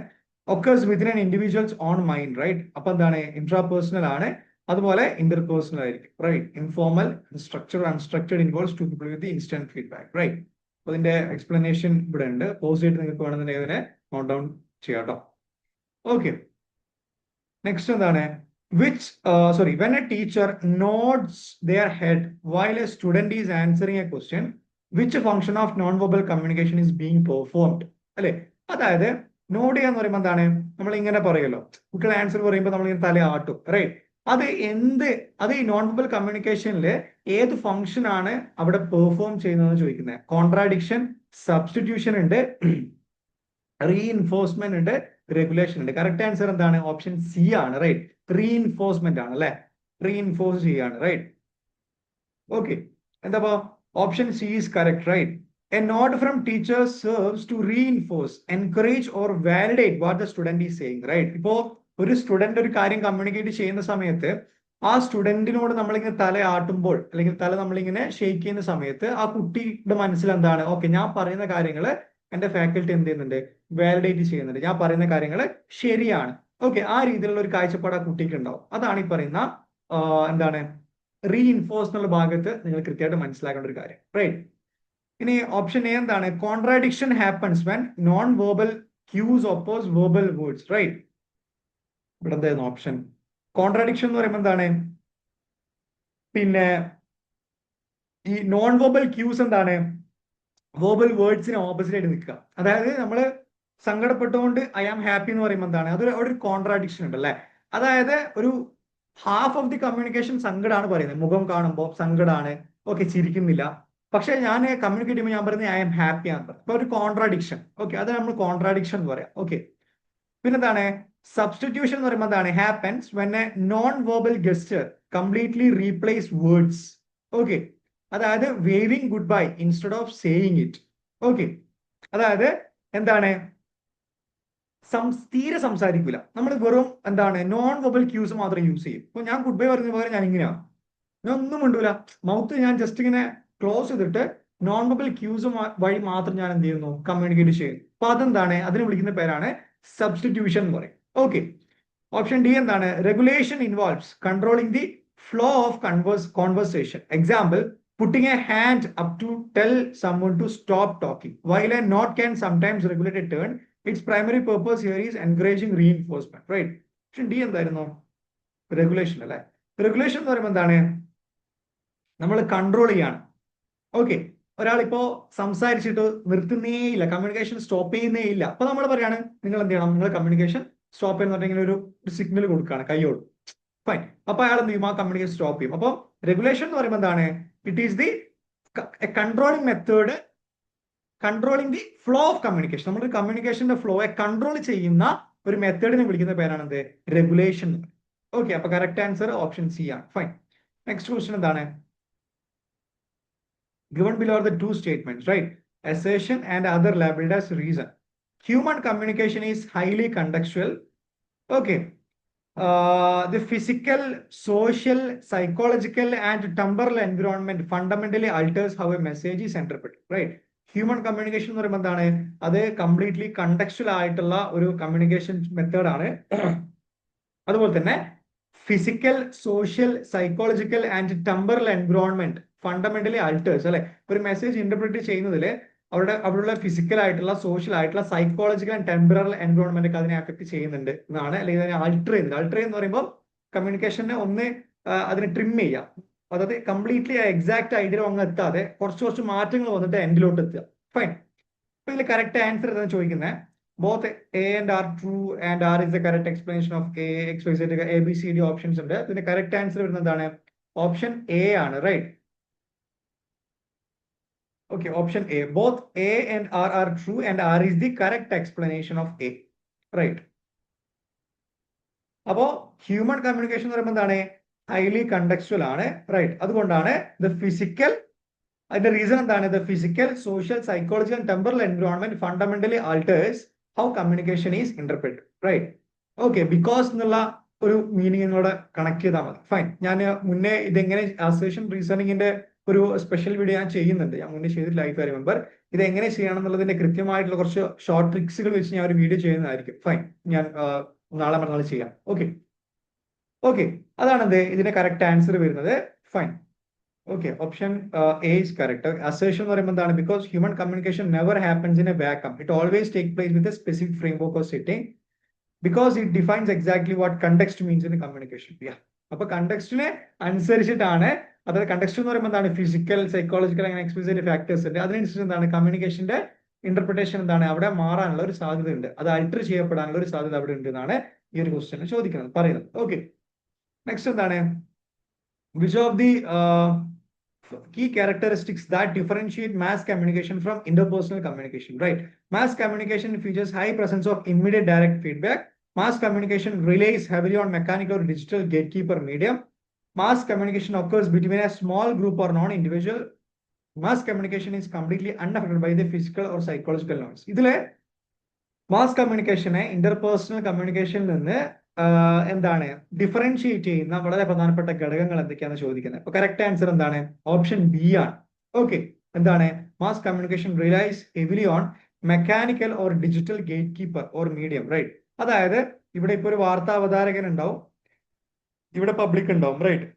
Occurs within an individual's own mind, right? അപ്പൊ എന്താണ്? ഇൻട്രാപേഴ്സണൽ ആണ്. അതുപോലെ ഇന്റർപേഴ്സണൽ ആയിരിക്കും, right. Informal, structure, unstructured involves two people with instant feedback, right. അപ്പൊ ഇതിന്റെ explanation ഇവിടെ ഉണ്ട്. പോസ്റ്റ് ചെയ്തിട്ട് നിങ്ങൾക്ക് വേണമെന്നുണ്ടെങ്കിൽ ഇതിനെ നോട്ട് ഡൗൺ ചെയ്യാം കേട്ടോ. ഓക്കെ, നെക്സ്റ്റ് എന്താണ്? When a teacher nods their head while a student is answering a question, which function of non-verbal communication is being performed? അല്ലെ, അതായത് നോഡ് ചെയ്യാന്ന് പറയുമ്പോൾ എന്താണ്? നമ്മൾ ഇങ്ങനെ പറയുമല്ലോ, കുട്ടികൾ ആൻസർ പറയുമ്പോൾ നമ്മൾ ഇങ്ങനെ തല ആട്ടും, റൈറ്റ്. അത് ഈ നോൺ വെർബൽ കമ്മ്യൂണിക്കേഷനിൽ ഏത് ഫംഗ്ഷൻ ആണ് അവിടെ പെർഫോം ചെയ്യുന്നതെന്ന് ചോദിക്കുന്നത്. കോൺട്രാഡിക്ഷൻ, സബ്സ്റ്റിറ്റ്യൂഷൻ ഉണ്ട്, റീഇൻഫോഴ്സ്മെന്റ് ഉണ്ട്, റെഗുലേഷൻ ഉണ്ട്. കറക്റ്റ് ആൻസർ എന്താണ്? ഓപ്ഷൻ സി ആണ്, റൈറ്റ്. റീഇൻഫോഴ്സ്മെന്റ് ആണ്, അല്ലെ. റീഇൻഫോഴ്സ് ചെയ്യാണ്, റൈറ്റ്. ഓക്കെ, എന്താ option C is correct, right. A nod from teacher serves to reinforce, encourage or validate what the student is saying, right? ഇപ്പോ ഒരു student ഒരു കാര്യം കമ്മ്യൂണിക്കേറ്റ് ചെയ്യുന്ന സമയത്ത് ആ സ്റ്റുഡന്റിനോട് നമ്മളിങ്ങനെ തല ആട്ടുമ്പോൾ അല്ലെങ്കിൽ തല നമ്മളിങ്ങനെ ഷെയ്ക്ക് ചെയ്യുന്ന സമയത്ത് ആ കുട്ടിയുടെ മനസ്സിൽ എന്താണ്? ഓക്കെ, ഞാൻ പറയുന്ന കാര്യങ്ങൾ എന്റെ ഫാക്കൽറ്റി എന്ത് ചെയ്യുന്നുണ്ട്? വാലിഡേറ്റ് ചെയ്യുന്നുണ്ട്, ഞാൻ പറയുന്ന കാര്യങ്ങൾ ശരിയാണ്. ഓക്കെ, ആ രീതിയിലുള്ള ഒരു കാഴ്ചപ്പാട് ആ കുട്ടിക്ക് ഉണ്ടാവും. അതാണ് ഈ പറയുന്ന എന്താണ് റീഇൻഫോഴ്സ് എന്നുള്ള ഭാഗത്ത് നിങ്ങൾ കൃത്യമായിട്ട് മനസ്സിലാക്കേണ്ട ഒരു കാര്യം, റൈറ്റ്. ഇനി ഓപ്ഷൻ എ എന്താണ്? Contradiction happens when non verbal cues oppose verbal words, right. ഇവിടെ എന്തായിരുന്നു ഓപ്ഷൻ? കോൺട്രാഡിക്ഷൻ എന്ന് പറയുമ്പോൾ എന്താണ്? പിന്നെ ഈ നോൺ വെർബൽ ക്യൂസ് എന്താണ്? വെർബൽ വേർഡ്സിന് ഓപ്പോസിറ്റ് ആയിട്ട് നിൽക്കുക. അതായത് നമ്മൾ സങ്കടപ്പെട്ടുകൊണ്ട് ഐ ആം ഹാപ്പി എന്ന് പറയുമ്പോൾ എന്താണ്? അതൊരു അവിടെ ഒരു കോൺട്രാഡിക്ഷൻ ഉണ്ട്, അല്ലെ. അതായത് ഒരു ഹാഫ് ഓഫ് ദി കമ്മ്യൂണിക്കേഷൻ സങ്കടമാണ് പറയുന്നത്, മുഖം കാണുമ്പോൾ സങ്കടമാണ്, ഓക്കെ, ചിരിക്കുന്നില്ല. പക്ഷെ ഞാൻ കമ്മ്യൂണിക്കേറ്റ് ചെയ്യുമ്പോൾ ഞാൻ പറയുന്നത് ഐ എം ഹാപ്പി ആണ്. അപ്പൊ ഒരു കോൺട്രാഡിക്ഷൻ, ഓക്കെ, അത് നമ്മൾ കോൺട്രാഡിക്ഷൻ എന്ന് പറയാം. ഓക്കെ, പിന്നെന്താണ്? സബ്സ്റ്റിറ്റ്യൂഷൻ എന്ന് പറയുമ്പോൾ എന്താണ്? Happens when a non verbal gesture completely replace words. Okay, അതായത് waving goodbye instead of saying it. Okay, അതായത് എന്താണ്? തീരെ സംസാരിക്കില്ല, നമ്മൾ വെറും എന്താണ് നോൺ വെർബൽ ക്യൂസ് മാത്രം യൂസ് ചെയ്യും. ഇപ്പൊ ഞാൻ ഗുഡ് ബൈ പറയുന്ന പകരം ഞാൻ ഇങ്ങനെയാണ്, ഞാൻ ഒന്നും മിണ്ടൂല, മൗത്ത് ഞാൻ ജസ്റ്റ് ഇങ്ങനെ ക്ലോസ് ചെയ്തിട്ട് നോൺ വെർബൽ ക്യൂസ് വഴി മാത്രം ഞാൻ എന്ത് ചെയ്യുന്നു? കമ്മ്യൂണിക്കേറ്റ് ചെയ്യുന്നു. അപ്പൊ അതെന്താണ്? അതിന് വിളിക്കുന്ന പേരാണ് സബ്സ്റ്റിറ്റ്യൂഷൻ എന്ന് പറയും. ഓക്കെ, ഓപ്ഷൻ ഡി എന്താണ്? Regulation involves controlling the flow of conversation. Example, putting a hand up to tell someone to stop talking. While a nod can sometimes regulate a turn, its primary purpose here is encouraging reinforcement, right? Option D എന്തായിരുന്നു? Regulation, അല്ലെ. Regulation എന്ന് പറയുമ്പോൾ എന്താണ്? നമ്മൾ control ചെയ്യാണ്. Okay, ഒരാളിപ്പോ സംസാരിച്ചിട്ട് നിർത്തുന്നേ ഇല്ല, communication stop ചെയ്യുന്നേ ഇല്ല. അപ്പൊ നമ്മൾ പറയാണ് നിങ്ങൾ എന്ത് ചെയ്യണം? നിങ്ങൾ കമ്മ്യൂണിക്കേഷൻ സ്റ്റോപ്പ് ചെയ്യുന്നുണ്ടെങ്കിൽ ഒരു സിഗ്നൽ കൊടുക്കുകയാണ് കൈയോട്, ഫൈൻ. അപ്പൊ അയാൾ എന്ത് ചെയ്യും? ആ കമ്മ്യൂണിക്കേഷൻ സ്റ്റോപ്പ് ചെയ്യും. അപ്പം റെഗുലേഷൻ എന്ന് പറയുമ്പോൾ എന്താണ്? It is the controlling method, controlling the flow of communication. നമ്മൾ കമ്മ്യൂണിക്കേഷന്റെ ഫ്ലോയെ കൺട്രോൾ ചെയ്യുന്ന ഒരു മെത്തേഡിനെ വിളിക്കുന്ന പേരാണ് എന്ത്? റെഗുലേഷൻ. ഓക്കെ, അപ്പൊ കറക്റ്റ് ആൻസർ ഓപ്ഷൻ സി ആണ്, ഫൈൻ. നെക്സ്റ്റ് ക്വസ്റ്റ്യൻ എന്താണ്? Given below are the two statements, right? Assertion and other labeled as reason. Human communication is highly contextual. Okay. The physical, social, psychological, and temporal environment fundamentally alters how a message is interpreted, right? Human communication എന്ന് പറയുമ്പോൾ എന്താണ്? അത് completely കണ്ടക്ച്വൽ ആയിട്ടുള്ള ഒരു communication മെത്തേഡാണ്. അതുപോലെ തന്നെ physical, social, psychological and temporal environment fundamentally alters, അല്ലെ. ഒരു മെസ്സേജ് ഇന്റർപ്രറ്റ് ചെയ്യുന്നതിൽ അവിടെയുള്ള ഫിസിക്കൽ ആയിട്ടുള്ള, സോഷ്യൽ ആയിട്ടുള്ള, സൈക്കോളജിക്കൽ ആൻഡ് ടെമ്പറൽ എൻവിറോൺമെന്റ് ഒക്കെ അതിനെ അഫക്ട് ചെയ്യുന്നുണ്ട് എന്നാണ്, അല്ലെങ്കിൽ അതിനെ ആൾട്ടർ ചെയ്യുന്നത്. ആൾട്ടർ എന്ന് പറയുമ്പോൾ കമ്മ്യൂണിക്കേഷനെ ഒന്ന് അതിനെ ട്രിം ചെയ്യാം, അതായത് കംപ്ലീറ്റ്ലി എക്സാക്ട് ഐഡിയ അങ്ങ് എത്താതെ കുറച്ച് മാറ്റങ്ങൾ വന്നിട്ട് എൻഡിലോട്ട് എത്തുക, ഫൈൻ. അപ്പൊ ഇതിൽ കറക്റ്റ് ആൻസർ ഏതാണ് ചോദിക്കുന്നത്? both A and R true and R is the correct explanation of A, X, Y, Z, A, B, C, D options ഉണ്ട്. ഇതിന്റെ കറക്റ്റ് ആൻസർ വരുന്നത് എന്താണ്? ഓപ്ഷൻ എ ആണ്, right. Okay, option A. Both A and R are true and R is the correct explanation of A, right. അപ്പോ human communication എന്ന് പറയുമ്പോൾ എന്താണ്? Highly contextual ആണ്, റൈറ്റ്. അതുകൊണ്ടാണ് ദ ഫിസിക്കൽ, അതിന്റെ റീസൺ എന്താണ്? The physical, social, psychological and temporal environment fundamentally alters how communication is interpreted, right? Okay, because എന്നുള്ള ഒരു മീനിങ് നിങ്ങളോട് കണക്ട് ചെയ്താൽ മതി, ഫൈൻ. ഞാൻ മുന്നേ ഇതെങ്ങനെ അസേഷൻ റീസണിങ്ങിന്റെ ഒരു സ്പെഷ്യൽ വീഡിയോ ഞാൻ ചെയ്യുന്നുണ്ട്, ഞാൻ മുന്നേ ചെയ്തിട്ടില്ല, ഐ റിമെമ്പർ. ഇത് എങ്ങനെ ചെയ്യണം എന്നുള്ളതിന്റെ കൃത്യമായിട്ടുള്ള കുറച്ച് ഷോർട്ട് ട്രിക്സുകൾ വെച്ച് ഞാൻ ഒരു വീഡിയോ ചെയ്യുന്നതായിരിക്കും, ഫൈൻ. ഞാൻ നാളെ മറ്റന്നാൾ ചെയ്യാം. ഓക്കെ, ഓക്കെ, അതാണ് എന്ത് ഇതിന്റെ കറക്റ്റ് ആൻസർ വരുന്നത്. Fine. Okay, option A is correct. Assertion എന്ന് പറയുമ്പോൾ എന്താണ്? Because human communication never happens in A vacuum, it always take place with a specific framework of setting, because it defines exactly what context means in communication. അപ്പൊ കണ്ടെക്സ്റ്റിനെ അനുസരിച്ചിട്ടാണ്, അതായത് context എന്ന് പറയുമ്പോൾ എന്താണ്? Physical, psychological, അങ്ങനെ എക്സ്പീരിയൻസ് ഫാക്ടേഴ്സ് ഉണ്ട്. അതിനനുസരിച്ച് എന്താണ് കമ്മ്യൂണിക്കേഷന്റെ ഇന്റർപ്രിട്ടേഷൻ എന്താണ് അവിടെ മാറാനുള്ള ഒരു സാധ്യത ഉണ്ട്, അത് അൾട്ടർ ചെയ്യപ്പെടാനുള്ള ഒരു സാധ്യത അവിടെ ഉണ്ട് എന്നാണ് ഈ ഒരു ക്വസ്റ്റ്യൻ ചോദിക്കുന്നത്, പറയുന്നത്. ഓക്കെ, നെക്സ്റ്റ് എന്താണ്? Which of the key characteristics that differentiate mass communication from interpersonal communication, right? Mass communication features high presence of immediate direct feedback. Mass communication relies heavily on mechanical or digital gatekeeper medium. Mass communication occurs between a small group or non-individual. Mass communication is completely unaffected by the physical or psychological noise. ഇതിലെ mass കമ്മ്യൂണിക്കേഷനെ interpersonal കമ്മ്യൂണിക്കേഷനിൽ നിന്ന് എന്താണ് differentiate ചെയ്യുന്ന വളരെ പ്രധാനപ്പെട്ട ഘടകങ്ങൾ എന്തൊക്കെയാണെന്ന് ചോദിക്കുന്നത്. അപ്പൊ കറക്റ്റ് ആൻസർ എന്താണ്? ഓപ്ഷൻ ബി ആണ്. ഓക്കെ, എന്താണ്? Mass communication relies heavily on mechanical or digital gatekeeper or medium, right? അതായത് ഇവിടെ ഇപ്പൊ ഒരു വാർത്താ അവതാരകൻ ഉണ്ടാവും, ഇവിടെ പബ്ലിക് ഉണ്ടാവും, റൈറ്റ്?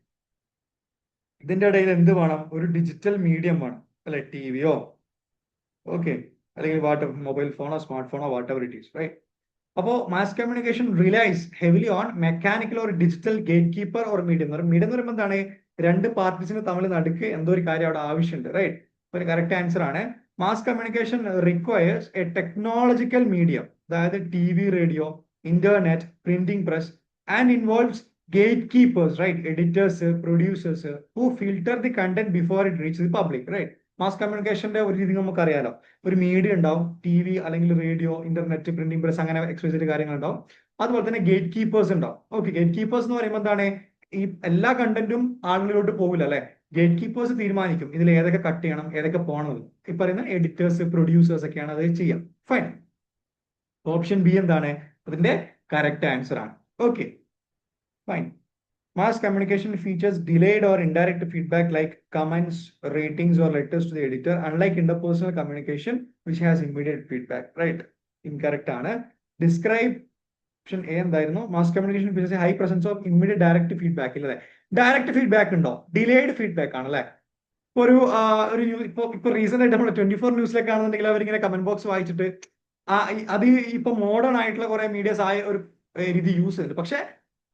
ഇതിന്റെ ഇടയിൽ എന്ത് വേണം? ഒരു ഡിജിറ്റൽ മീഡിയം വേണം, അല്ലെ? ടിവിയോ, ഓക്കെ, അല്ലെങ്കിൽ മൊബൈൽ ഫോണോ സ്മാർട്ട് ഫോണോ whatever it is, right? അപ്പോൾ mass communication relies heavily on mechanical or digital gatekeeper or medium എന്ന് പറയും. മീഡിയം എന്ന് പറയുമ്പോൾ എന്താണ്? രണ്ട് പാർട്ടീസിന് തമ്മിൽ നടുക്ക് എന്തോ ഒരു കാര്യം അവിടെ ആവശ്യമുണ്ട്, റൈറ്റ്? ഒരു കറക്റ്റ് ആൻസർ ആണ്. Mass communication requires a technological medium, അതായത് T V, radio, internet, printing press, and involves gatekeepers, right? Editors, producers who filter the content before it reach the public, right? മാസ് കമ്മ്യൂണിക്കേഷന്റെ ഒരു രീതി നമുക്കറിയാലോ, ഒരു media ഉണ്ടാവും, T V അല്ലെങ്കിൽ radio, internet, printing press, അങ്ങനെ എക്സ്പെസിഫിക് കാര്യങ്ങൾ ഉണ്ടാവും. അതുപോലെ തന്നെ ഗേറ്റ് കീപ്പേഴ്സ് ഉണ്ടാവും. ഓക്കെ, ഗേറ്റ് കീപ്പേഴ്സ് എന്ന് പറയുമ്പോൾ എന്താണ്? ഈ എല്ലാ കണ്ടന്റും ആളുകളിലോട്ട് പോകില്ല, അല്ലെ? ഗേറ്റ് കീപ്പേഴ്സ് തീരുമാനിക്കും ഇതിൽ ഏതൊക്കെ കട്ട് ചെയ്യണം, ഏതൊക്കെ പോകണം. ഈ പറയുന്ന എഡിറ്റേഴ്സ്, പ്രൊഡ്യൂസേഴ്സ് ഒക്കെയാണ് അത് ചെയ്യാം. ഫൈൻ. ഓപ്ഷൻ ബി എന്താണ് അതിന്റെ കറക്റ്റ് ആൻസർ ആണ്. Okay, fine. Mass communication features delayed or indirect feedback like comments, ratings, or letters to the editor, unlike interpersonal communication, which has immediate feedback, right? Incorrect ആണ്. Describe option A എന്തായിരുന്നു? Mass communication features a high presence of immediate direct feedback, ഇല്ലേ? Direct feedback ഉണ്ടോ? Delayed feedback ആണ്, അല്ലെ? ഒരു ഇപ്പൊ recent ആയിട്ട് നമ്മൾ 24 ന്യൂസിലൊക്കെ ആണെന്നുണ്ടെങ്കിൽ അവരിങ്ങനെ കമന്റ് ബോക്സ് വായിച്ചിട്ട് അത് ഇപ്പൊ മോഡേൺ ആയിട്ടുള്ള കുറെ മീഡിയസ് ആയ ഒരു രീതി യൂസ് ചെയ്യുന്നുണ്ട്. പക്ഷെ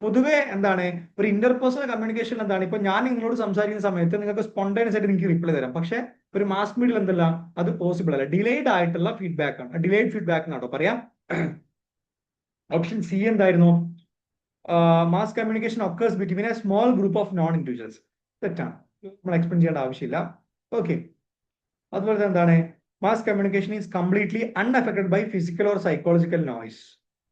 പൊതുവെ എന്താണ് ഒരു ഇന്റർപേഴ്സണൽ കമ്മ്യൂണിക്കേഷൻ എന്താണ്? ഇപ്പൊ ഞാൻ നിങ്ങളോട് സംസാരിക്കുന്ന സമയത്ത് നിങ്ങൾക്ക് സ്പോണ്ടേനിയസ് ആയിട്ട് നിങ്ങൾക്ക് റിപ്ലൈ തരാം. പക്ഷെ ഒരു മാസ് മീഡിയയിൽ എന്തല്ല, അത് പോസിബിൾ അല്ല. ഡിലേഡ് ആയിട്ടുള്ള ഫീഡ്ബാക്ക് ആണ്, ഡിലേഡ് ഫീഡ്ബാക്ക് എന്നാട്ടോ പറയാം. ഓപ്ഷൻ സി എന്തായിരുന്നു? Mass communication occurs between a small group of known individuals. തെറ്റാണ്, നമ്മൾ എക്സ്പ്ലെയിൻ ചെയ്യേണ്ട ആവശ്യമില്ല. ഓക്കെ, അതുപോലെ എന്താണ്? Mass communication is completely unaffected by physical or psychological noise.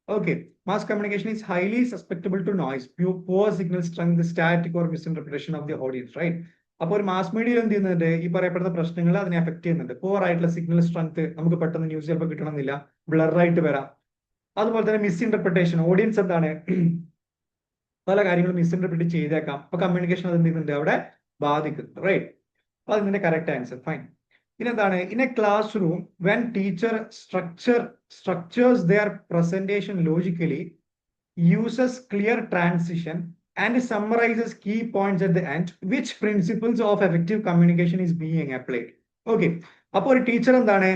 Okay, mass communication is highly susceptible to noise, poor signal strength, static or misinterpretation of the audience, right? അപ്പോൾ ഒരു mass മീഡിയയിൽ എന്ത് ചെയ്യുന്നുണ്ട്? ഈ പറയപ്പെടുന്ന പ്രശ്നങ്ങൾ അതിനെ എഫക്ട് ചെയ്യുന്നുണ്ട്. പോർ ആയിട്ടുള്ള സിഗ്നൽ സ്ട്രെങ്ത്, നമുക്ക് പെട്ടെന്ന് ന്യൂസ് ചിലപ്പോൾ കിട്ടണമെന്നില്ല, ബ്ലറായിട്ട് വരാം. അതുപോലെ തന്നെ മിസ്ഇന്റർപ്രിട്ടേഷൻ, ഓഡിയൻസ് എന്താണ് പല കാര്യങ്ങളും മിസ്ഇന്റർപ്രിറ്റ് ചെയ്തേക്കാം. അപ്പൊ കമ്മ്യൂണിക്കേഷൻ അത് എന്ത് ചെയ്യുന്നുണ്ട് അവിടെ ബാധിക്കുന്നു, റൈറ്റ്? അപ്പൊ അതിന്റെ കറക്റ്റ് ആൻസർ. ഫൈൻ. ഇനെന്താണ്? In a classroom when teacher structures their presentation logically, uses clear transition and summarizes key points at the end, which principles of effective communication is being applied? Okay, അപ്പോൾ ഒരു teacher എന്താണ്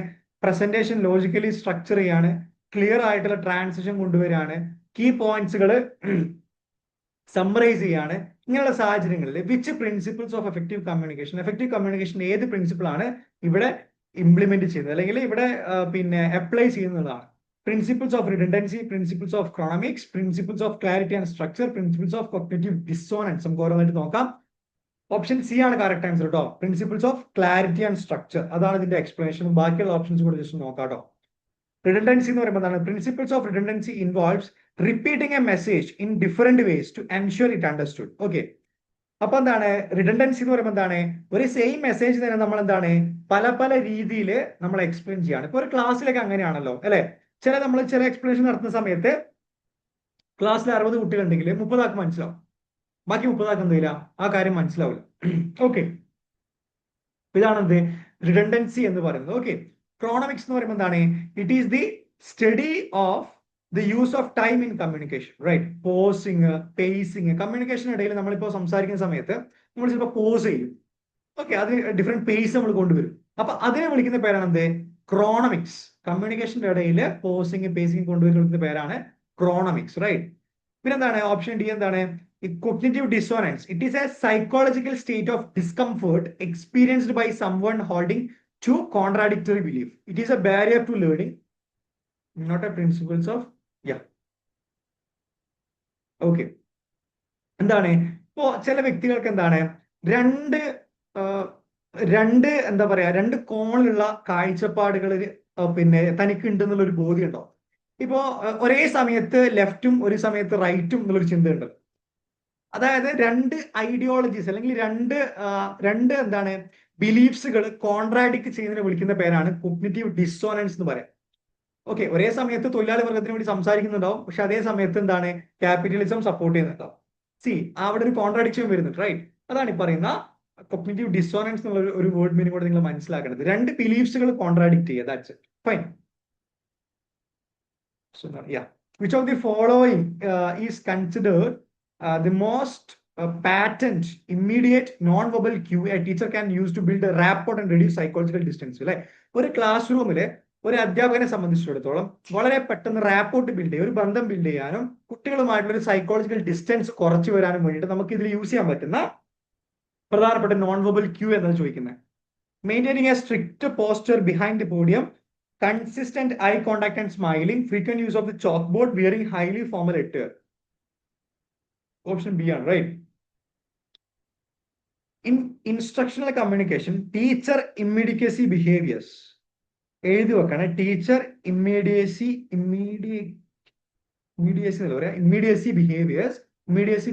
presentation logically structure ചെയ്യാണ്, clear ആയിട്ടുള്ള transition കൊണ്ടുവരികയാണ്, key പോയിന്റ്സുകൾ summarise ചെയ്യാണ്. ഇങ്ങനെയുള്ള സാഹചര്യങ്ങളിൽ which principles of effective communication ഏത് പ്രിൻസിപ്പിൾ ആണ് ഇവിടെ ഇംപ്ലിമെന്റ് ചെയ്യുന്നത്, അല്ലെങ്കിൽ ഇവിടെ അപ്ലൈ ചെയ്യുന്നതാണ്? Principles of redundancy, principles of chronemics, principles of clarity and structure, principles of cognitive dissonance. നമുക്ക് ഓരോന്നായിട്ട് നോക്കാം. ഓപ്ഷൻ സി ആണ് കറക്റ്റ് ആൻസർ കേട്ടോ. Principles of clarity and structure, അതാണ് ഇതിന്റെ എക്സ്പ്ലനേഷൻ. ബാക്കിയുള്ള ഓപ്ഷൻസ് കൂടെ ജസ്റ്റ് നോക്കാം കേട്ടോ. റിഡൻഡൻസി എന്ന് പറയുമ്പോൾ എന്താണ്? Principles of redundancy involves repeating a message in different ways to ensure it understood. Okay, അപ്പൊ എന്താണ് റിഡൻഡൻസി എന്ന് പറയുമ്പോൾ എന്താണ്? ഒരു സെയിം മെസ്സേജ് തന്നെ നമ്മൾ എന്താണ് പല പല രീതിയിൽ നമ്മൾ എക്സ്പ്ലെയിൻ ചെയ്യാണ്. ഇപ്പൊ ഒരു ക്ലാസ്സിലൊക്കെ അങ്ങനെയാണല്ലോ, അല്ലെ? നമ്മൾ ചില എക്സ്പ്ലനേഷൻ നടത്തുന്ന സമയത്ത് ക്ലാസ്സിൽ 60 കുട്ടികളുണ്ടെങ്കിൽ 30 ആൾക്ക് മനസ്സിലാവും, ബാക്കി 30 ആൾക്ക് എന്തില്ല ആ കാര്യം മനസ്സിലാവില്ല. ഓക്കെ, ഇതാണ് എന്ത് റിഡൻഡൻസി എന്ന് പറയുന്നത്. ഓക്കെ, ക്രോണമിക്സ് എന്ന് പറയുമ്പോൾ എന്താണ്? It is the study of the use of time in communication, right? Pausing, pacing. കമ്മ്യൂണിക്കേഷനിടയിൽ നമ്മളിപ്പോൾ സംസാരിക്കുന്ന സമയത്ത് നമ്മൾ ചിലപ്പോൾ പോസ് ചെയ്യും. ഓക്കെ, അത് ഡിഫറെന്റ് പേസ് നമ്മൾ കൊണ്ടുവരും. അപ്പൊ അതിനെ വിളിക്കുന്ന പേരാണ് എന്ത്? ക്രോണമിക്സ്. കമ്മ്യൂണിക്കേഷന്റെ ഇടയിൽ പോസിങ്, പേസിങ് കൊണ്ടുവരുന്ന പേരാണ് ക്രോണമിക്സ്, റൈറ്റ്? പിന്നെന്താണ് ഓപ്ഷൻ ഡി? എന്താണ് cognitive dissonance? It is a psychological state of discomfort experienced by someone holding two contradictory belief. It is a barrier to learning, not a principles of okay. എന്താണ് ഇപ്പോ ചില വ്യക്തികൾക്ക് എന്താണ് രണ്ട് എന്താ പറയാ, രണ്ട് കോണിലുള്ള കാഴ്ചപ്പാടുകൾ പിന്നെ തനിക്ക് ഉണ്ടെന്നുള്ള ഒരു ബോധ്യം ഉണ്ടോ? ഇപ്പോ ഒരേ സമയത്ത് ലെഫ്റ്റും ഒരു സമയത്ത് റൈറ്റും എന്നുള്ളൊരു ചിന്തയുണ്ട്. അതായത് രണ്ട് ഐഡിയോളജീസ് അല്ലെങ്കിൽ രണ്ട് എന്താണ് ബിലീഫ്സുകൾ കോൺട്രാഡിക്ട് ചെയ്യുന്നതിനെ വിളിക്കുന്ന പേരാണ് കോഗ്നിറ്റീവ് ഡിസോണൻസ് എന്ന് പറയാം. ഓക്കെ, ഒരേ സമയത്ത് തൊഴിലാളി വർഗത്തിന് വേണ്ടി സംസാരിക്കുന്നുണ്ടാവും, പക്ഷെ അതേ സമയത്ത് എന്താണ് ക്യാപിറ്റലിസം സപ്പോർട്ട് ചെയ്യുന്നുണ്ടാവും. സി, അവിടെ ഒരു കോൺട്രാഡിക്ഷൻ വരുന്നുണ്ട്, റൈറ്റ്? അതാണ് ഈ പറയുന്ന കോഗ്നിറ്റീവ് ഡിസോണൻസ് എന്നുള്ള ഒരു വേർഡ് മീനിങ് കൂടെ നിങ്ങൾ മനസ്സിലാക്കേണ്ടത്. രണ്ട് ബിലീഫ്സുകൾ കോൺട്രാഡിക്ട് ചെയ്യുക, that's it. Fine. So, yeah. Which of the following is considered the most patent, immediate, non-verbal cue a teacher can use to build a rapport and reduce psychological distance? അല്ലെ, ഒരു class റൂമില് ഒരു അധ്യാപകനെ സംബന്ധിച്ചിടത്തോളം വളരെ പെട്ടെന്ന് റാപ്പോർട്ട് ബിൽഡ് ചെയ്യുക, ഒരു ബന്ധം ബിൽഡ് ചെയ്യാനും കുട്ടികളുമായിട്ടുള്ള ഒരു സൈക്കോളജിക്കൽ ഡിസ്റ്റൻസ് കുറച്ചു വരാനും വേണ്ടിയിട്ട് നമുക്ക് ഇതിൽ യൂസ് ചെയ്യാൻ പറ്റുന്ന പ്രധാനപ്പെട്ട നോൺ വെർബൽ ക്യൂ എന്നാണ് ചോദിക്കുന്നത്. Maintaining A strict poster behind the podium, consistent eye contact and smiling, frequent use of the chalkboard, wearing highly formal attire. Option B ആണ്, right? In instructional communication, teacher immediacy behaviors. എഴുതി വെക്കണം. Teacher immediacy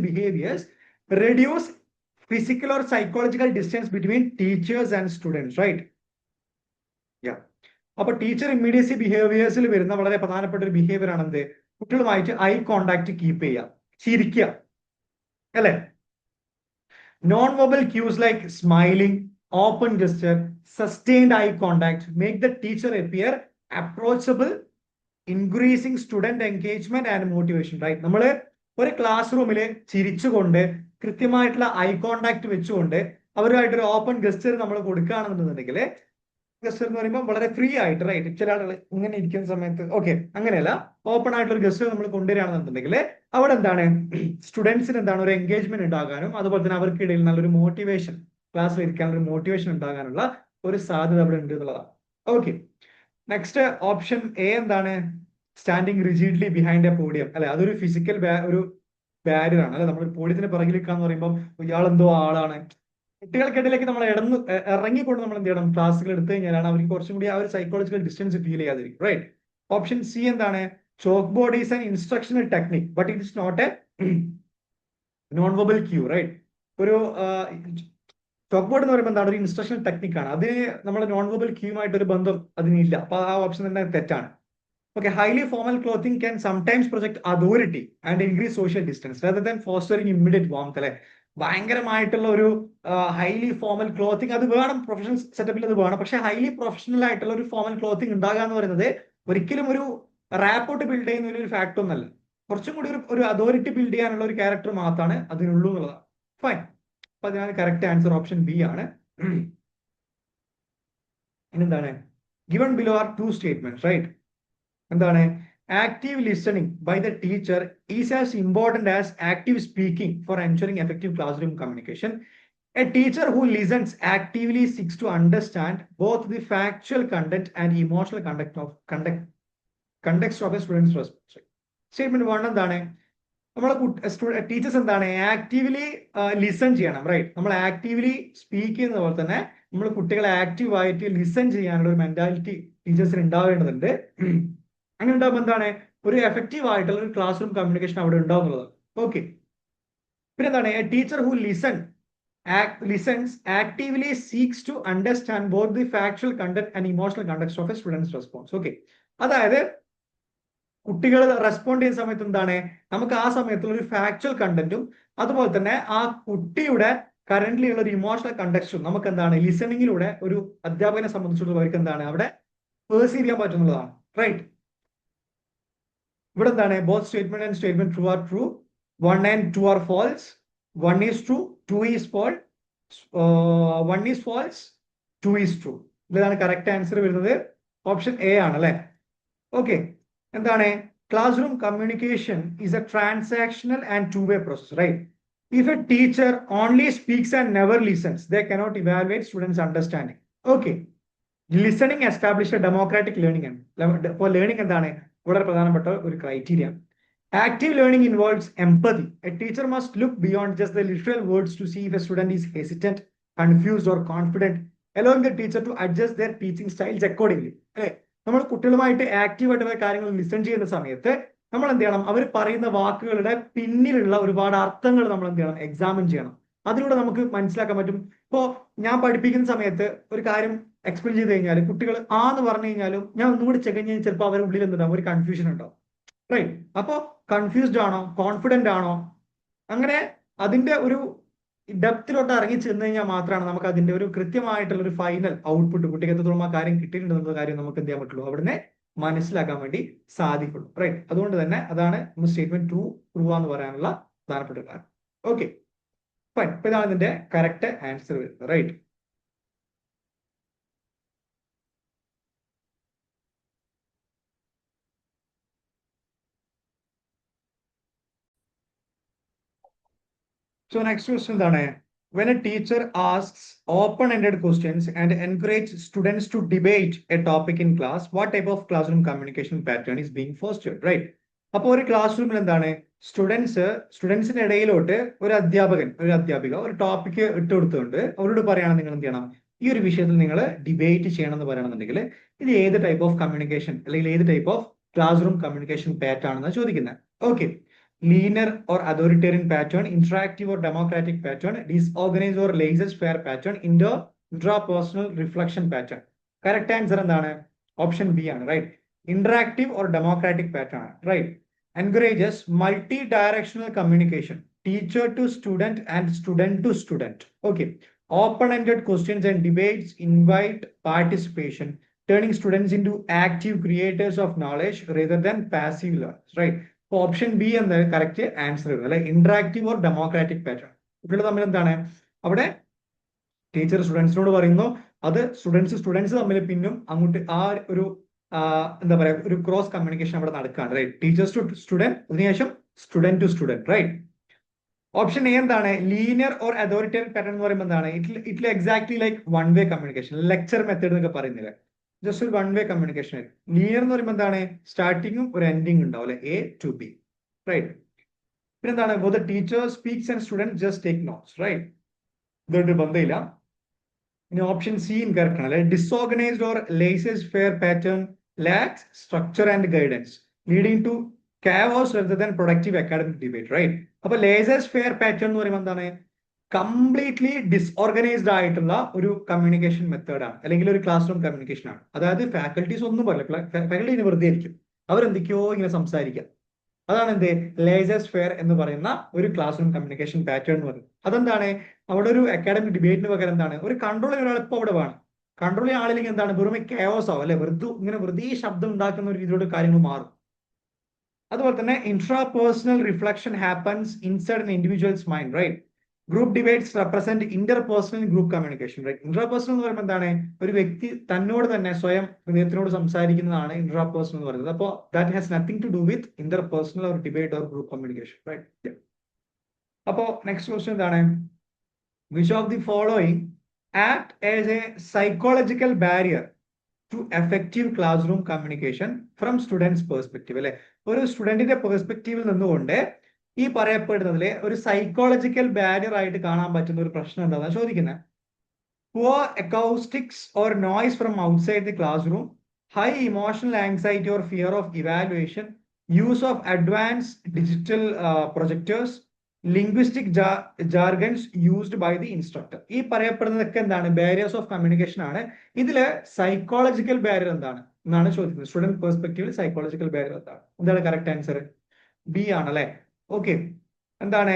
behaviors reduce physical or psychological distance between teachers and students, right? Yeah. അപ്പൊ teacher immediacy ബിഹേവിയേഴ്സിൽ വരുന്ന വളരെ പ്രധാനപ്പെട്ട ഒരു behaviour ആണ് എന്ത്? കുട്ടികളുമായിട്ട് ഐ കോണ്ടാക്ട് കീപ്പ് ചെയ്യുക, ചിരിക്കുക, അല്ലെ? Non verbal cues like smiling, open gesture, sustained eye contact make the teacher appear approachable, increasing student engagement and motivation, right? നമ്മൾ ഒരു ക്ലാസ് റൂമിൽ ചിരിച്ചുകൊണ്ട് കൃത്യമായിട്ടുള്ള ഐ കോണ്ടാക്ട് വെച്ചുകൊണ്ട് അവരുമായിട്ടൊരു ഓപ്പൺ ഗസ്റ്റർ നമ്മൾ കൊടുക്കുകയാണെന്നുണ്ടെങ്കിൽ, ഗസ്റ്റർ എന്ന് പറയുമ്പോൾ വളരെ ഫ്രീ ആയിട്ട്, റൈറ്റ്? ചില ആളുകൾ ഇങ്ങനെ ഇരിക്കുന്ന സമയത്ത് ഓക്കെ, അങ്ങനെയല്ല, ഓപ്പൺ ആയിട്ടുള്ള ഒരു ഗസ്റ്റർ നമ്മൾ കൊണ്ടുവരികയാണെന്നുണ്ടെങ്കിൽ അവിടെ എന്താണ് സ്റ്റുഡൻസിന് എന്താണ് ഒരു എൻഗേജ്മെന്റ് ഉണ്ടാകാനും അതുപോലെ തന്നെ അവർക്കിടയിൽ നല്ലൊരു മോട്ടിവേഷൻ, ക്ലാസ്സിൽ ഇരിക്കാനുള്ള ഒരു മോട്ടിവേഷൻ ഉണ്ടാകാനുള്ള ഒരു സാധ്യത അവിടെ ഉണ്ട് എന്നുള്ളതാണ്. ഓക്കെ, നെക്സ്റ്റ് ഓപ്ഷൻ എ എന്താണ്? Standing rigidly behind A podium, അല്ലെ? അതൊരു ഫിസിക്കൽ ഒരു ബാരിയർ ആണ്, അല്ലെ? നമ്മൾ പോഡിയത്തിന് പിറകിൽ നിൽക്കാന്ന് പറയുമ്പോൾ ഇയാൾ എന്തോ ആളാണ്. കുട്ടികൾക്കിടയിലേക്ക് നമ്മൾ ഇറങ്ങിക്കൊണ്ട് നമ്മൾ എന്ത് ചെയ്യണം? ക്ലാസ്സുകൾ എടുത്തു കഴിഞ്ഞാലാണ് അവർക്ക് കുറച്ചും കൂടി ആ ഒരു സൈക്കോളജിക്കൽ ഡിസ്റ്റൻസ് ഫീൽ ചെയ്യാതിരിക്കും, റൈറ്റ്? ഓപ്ഷൻ സി എന്താണ്? Chalkboard is an instructional technique but it is not a non verbal cue, right? ഒരു ചോക്ക് ബോർഡ് എന്ന് പറയുമ്പോൾ എന്താണ്? ഒരു ഇൻസ്ട്രക്ഷണൽ ടെക്നിക്കാണ്. അതിന് നമ്മുടെ നോൺ വെർബൽ ക്യൂമായിട്ട് ഒരു ബന്ധം അതിനില്ല. അപ്പൊ ആ ഓപ്ഷൻ തന്നെ തെറ്റാണ്. Okay, highly formal clothing can sometimes project authority and increase social distance rather than fostering immediate warmth, അല്ലെ? ഭയങ്കരമായിട്ടുള്ള ഒരു ഹൈലി ഫോമൽ ക്ലോത്തിങ് അത് വേണം, പ്രൊഫഷണൽ സെറ്റപ്പിൽ അത് വേണം. പക്ഷെ ഹൈലി പ്രൊഫഷണൽ ആയിട്ടുള്ള ഒരു ഫോമൽ ക്ലോത്തിങ് ഉണ്ടാകുക എന്ന് പറയുന്നത് ഒരിക്കലും ഒരു റാപ്പോർട്ട് ബിൽഡ് ചെയ്യുന്ന ഒരു ഫാക്ട് ഒന്നല്ല. കുറച്ചും കൂടി ഒരു അതോറിറ്റി ബിൽഡ് ചെയ്യാനുള്ള ഒരു ക്യാരക്ടർ മാത്രമാണ് അതിനുള്ളൂ എന്നുള്ളതാണ്. ഫൈൻ. അപ്പൊ അതിനാണ് കറക്റ്റ് ആൻസർ ഓപ്ഷൻ ബി ആണ്. എന്താണ്? Given below are two statements, right? എന്താണ്? Active listening by the teacher is as important as active speaking for ensuring effective classroom communication. A teacher who listens actively seeks to understand both the factual content and emotional context of a student's response. Statement 1 എന്താണ്? നമ്മളെ teachers എന്താണ്? Actively listen ചെയ്യണം, right? നമ്മൾ actively speak ചെയ്യുന്ന പോലെ തന്നെ നമ്മൾ കുട്ടികളെ ആക്റ്റീവായിട്ട് ലിസൺ ചെയ്യാനുള്ള ഒരു മെന്റാലിറ്റി ടീച്ചേഴ്സിന് ഉണ്ടാവേണ്ടതുണ്ട്. അങ്ങനെ ഉണ്ടാകുമ്പോൾ എന്താണ്? ഒരു എഫക്റ്റീവ് ആയിട്ടുള്ള ഒരു ക്ലാസ് റൂം കമ്മ്യൂണിക്കേഷൻ അവിടെ ഉണ്ടാവുന്നതാണ്. ഓക്കെ, പിന്നെ എന്താണ്? A teacher who listens actively seeks to understand both the factual content and emotional context of a student's response. Okay, അതായത് കുട്ടികൾ റെസ്പോണ്ട് ചെയ്യുന്ന സമയത്ത് എന്താണ്? നമുക്ക് ആ സമയത്തുള്ള ഒരു ഫാക്ച്വൽ കണ്ടന്റും അതുപോലെ തന്നെ ആ കുട്ടിയുടെ കറന്റ്ലി ഉള്ള ഒരു ഇമോഷണൽ കണ്ടക്സ്റ്റും നമുക്ക് എന്താണ് ലിസണിങ്ങിലൂടെ ഒരു അധ്യാപകനെ സംബന്ധിച്ചിടത്തോളം അവർക്ക് എന്താണ് അവിടെ പേഴ്സീവ് ചെയ്യാൻ പറ്റുന്നതാണ്, റൈറ്റ്? ഇവിടെ എന്താണ് both statement and statement true are true, 1 and 2 are false, 1 is true, 2 is false, 1 is false, 2 is true. ഇതാണ് കറക്റ്റ് ആൻസർ വരുന്നത് ഓപ്ഷൻ എ ആണ് അല്ലെ. ഓക്കെ, എന്താണ് classroom communication is a transactional and two way process, right? If a teacher only speaks and never listens, they cannot evaluate students understanding. Okay, listening establish a democratic learning ആണ്. അപ്പോൾ learning എന്താണ് വളരെ പ്രധാനപ്പെട്ട ഒരു criteria. Active learning involves empathy. A teacher must look beyond just the literal words to see if a student is hesitant, confused, or confident, allowing the teacher to adjust their teaching styles accordingly. നമ്മൾ കുട്ടികളുമായിട്ട് ആക്റ്റീവായിട്ട് കാര്യങ്ങൾ listen ചെയ്യുന്ന സമയത്ത് നമ്മൾ എന്ത് ചെയ്യണം, അവർ പറയുന്ന വാക്കുകളുടെ പിന്നിലുള്ള ഒരുപാട് അർത്ഥങ്ങൾ നമ്മൾ എന്ത് ചെയ്യണം, എക്സാമിൻ ചെയ്യണം. അതിലൂടെ നമുക്ക് മനസ്സിലാക്കാൻ പറ്റും. ഇപ്പോ ഞാൻ പഠിപ്പിക്കുന്ന സമയത്ത് ഒരു കാര്യം എക്സ്പ്ലെയിൻ ചെയ്ത് കഴിഞ്ഞാൽ കുട്ടികൾ എന്ന് പറഞ്ഞു കഴിഞ്ഞാലും ഞാൻ ഒന്നുകൂടി ചെക്ക് കഴിഞ്ഞാൽ ചിലപ്പോൾ അവരുടെ ഉള്ളിൽ എന്തുണ്ടാവും, ഒരു കൺഫ്യൂഷൻ ഉണ്ടാവും, റൈറ്റ്? അപ്പോ കൺഫ്യൂസ്ഡ് ആണോ, കോൺഫിഡന്റ് ആണോ, അങ്ങനെ അതിന്റെ ഒരു ഡെപ്തിലോട്ട് ഇറങ്ങി ചെന്ന് കഴിഞ്ഞാൽ മാത്രമാണ് നമുക്ക് അതിന്റെ ഒരു കൃത്യമായിട്ടുള്ള ഒരു ഫൈനൽ ഔട്ട്പുട്ട് കുട്ടിക്ക് എത്രത്തോളം ആ കാര്യം കിട്ടിയിട്ടുണ്ടെന്ന കാര്യം നമുക്ക് എന്ത് ചെയ്യാൻ പറ്റുള്ളൂ, അവിടുന്ന് മനസ്സിലാക്കാൻ വേണ്ടി സാധിക്കുള്ളൂ, റൈറ്റ്? അതുകൊണ്ട് തന്നെ അതാണ് സ്റ്റേറ്റ്മെന്റ് ട്രൂ എന്ന് പറയാനുള്ള പ്രധാനപ്പെട്ട കാരണം. Okay, fine. അപ്പൊ ഇതാണ് ഇതിന്റെ കറക്റ്റ് ആൻസർ വരുന്നത്, റൈറ്റ്? So next question എന്താണ്? When a teacher asks open-ended questions and encourages students to debate a topic in class, what type of classroom communication pattern is being fostered, right? അപ്പോൾ ഒരു class റൂമിൽ എന്താണ് സ്റ്റുഡൻസിന്റെ ഇടയിലോട്ട് ഒരു അധ്യാപിക ഒരു topic ഇട്ട് കൊടുത്തുകൊണ്ട് അവരോട് പറയണം, നിങ്ങൾ എന്ത് ചെയ്യണം, ഈ ഒരു വിഷയത്തിൽ നിങ്ങൾ ഡിബേറ്റ് ചെയ്യണം എന്ന് പറയണമെന്നുണ്ടെങ്കിൽ ഇത് ഏത് ടൈപ്പ് ഓഫ് കമ്മ്യൂണിക്കേഷൻ അല്ലെങ്കിൽ ഏത് type of class room communication pattern ആണെന്ന് ചോദിക്കുന്നത്. Okay, linear or authoritarian pattern, interactive or democratic pattern, disorganized or laissez-faire pattern, intrapersonal reflection pattern. Correct answer എന്താണ്? ഓപ്ഷൻ ബി ആണ്, right? Interactive or democratic pattern ആണ്, right? Encourages multi directional communication, teacher to student and student to student. Okay, open-ended questions and debates invite participation, turning students into active creators of knowledge rather than passive learners, right? Option B എന്ന correct answer വരുന്നത് അല്ലെ, interactive or democratic pattern. കുട്ടികൾ തമ്മിൽ എന്താണ് അവിടെ teacher സ്റ്റുഡൻസിനോട് പറയുന്നു, അത് students തമ്മിൽ പിന്നും അങ്ങോട്ട് ആ ഒരു എന്താ പറയാ ഒരു ക്രോസ് കമ്മ്യൂണിക്കേഷൻ അവിടെ നടക്കുകയാണ്, റൈറ്റ്? ടീച്ചേഴ്സ് ടു സ്റ്റുഡന്റ്, അതിനുശേഷം student to student, right? Option A എന്താണ്? ലീനിയർ ഓർ അതോറിറ്റേറിയൻ പാറ്റേൺ എന്ന് പറയുമ്പോൾ എന്താണ്, it exactly like one way communication, lecture method എന്നൊക്കെ പറയുന്നില്ല, ജസ്റ്റ് ഒരു വൺ വേ കമ്മ്യൂണിക്കേഷൻ ആയിരിക്കും. ലീനിയർ എന്ന് പറയുമ്പോൾ എന്താണ്, സ്റ്റാർട്ടിങ്ങും ഒരു എൻഡിങ് ഉണ്ടാവും അല്ലെ, എ ടു ബി, റൈറ്റ്? പിന്നെ എന്താണ്, both teacher speaks and student just take notes, right? ഇതൊരു ബന്ധമില്ല. ഇനി ഓപ്ഷൻ സി ഇൻകറക്റ്റ് ആണ് അല്ലെ, disorganised or laissez faire pattern lacks structure and guidance leading to chaos rather than productive academic debate, right? അപ്പൊ laissez faire pattern എന്ന് പറയുമ്പോൾ എന്താണ്, completely ഡിസ്ഓർഗനൈസ്ഡ് ആയിട്ടുള്ള ഒരു കമ്മ്യൂണിക്കേഷൻ മെത്തേഡാണ്, അല്ലെങ്കിൽ ഒരു ക്ലാസ് റൂം കമ്മ്യൂണിക്കേഷൻ ആണ്. അതായത് ഫാക്കൽറ്റീസ് ഒന്നും പറയില്ല, ഫാക്കൽറ്റി ഇനി വെറുതെ ആയിരിക്കും, അവരെന്തൊക്കെയോ ഇങ്ങനെ സംസാരിക്കാം. അതാണ് എന്ത് ലേസസ് ഫെയർ എന്ന് പറയുന്ന ഒരു ക്ലാസ് റൂം കമ്മ്യൂണിക്കേഷൻ പാറ്റേൺ എന്ന് പറയുന്നത്. അതെന്താണ്, അവിടെ ഒരു അക്കാഡമിക് ഡിബേറ്റിന് പകരം എന്താണ്, ഒരു കൺട്രോൾ ചെയ്യുന്ന ഒരാൾ ഇപ്പോൾ അവിടെ വേണം. കൺട്രോൾ ചെയ്യുന്ന ആളില്ലെങ്കിൽ എന്താണ്, വെറുതെ കെയോസ് ആവും അല്ലെ, വെറുതെ ശബ്ദം ഉണ്ടാക്കുന്ന ഒരു രീതിയിലുള്ള കാര്യങ്ങൾ മാറും. അതുപോലെ തന്നെ intrapersonal reflection happens inside an individual's mind, right? Group debates represent interpersonal group communication, right? Interpersonal എന്ന് പറയുമ്പോൾ എന്താണ്, ഒരു വ്യക്തി തന്നോട് തന്നെ സ്വയം ഹൃദയത്തിനോട് സംസാരിക്കുന്നതാണ് ഇന്റർപേഴ്സണൽ എന്ന് പറയുന്നത്. അപ്പോൾ that has nothing to do with interpersonal or debate or group communication, right? അപ്പോ നെക്സ്റ്റ് ക്വസ്റ്റ്യൻ എന്താണ്, which of the following act as a psychological barrier to effective classroom communication from students perspective, അല്ലെ? ഒരു സ്റ്റുഡന്റിന്റെ പെർസ്പെക്റ്റീവിൽ നിന്നുകൊണ്ട് ഈ പറയപ്പെടുന്നതിലെ ഒരു psychological barrier ആയിട്ട് കാണാൻ പറ്റുന്ന ഒരു പ്രശ്നം എന്താണെന്ന് ചോദിക്കുന്നത്. Poor acoustics or noise from outside the classroom, high emotional anxiety or fear of evaluation, use of advanced digital projectors, linguistic jargons used by the instructor. ഈ പറയപ്പെടുന്നതൊക്കെ എന്താണ്, ബാരിയേഴ്സ് ഓഫ് കമ്മ്യൂണിക്കേഷൻ ആണ്. ഇതില് സൈക്കോളജിക്കൽ ബാരിയർ എന്താണ് എന്നാണ് ചോദിക്കുന്നത്. Student പെർസ്പെക്റ്റീവിൽ psychological barrier എന്താണ് correct answer? B ആണ് അല്ലെ. ഓക്കെ, എന്താണ്,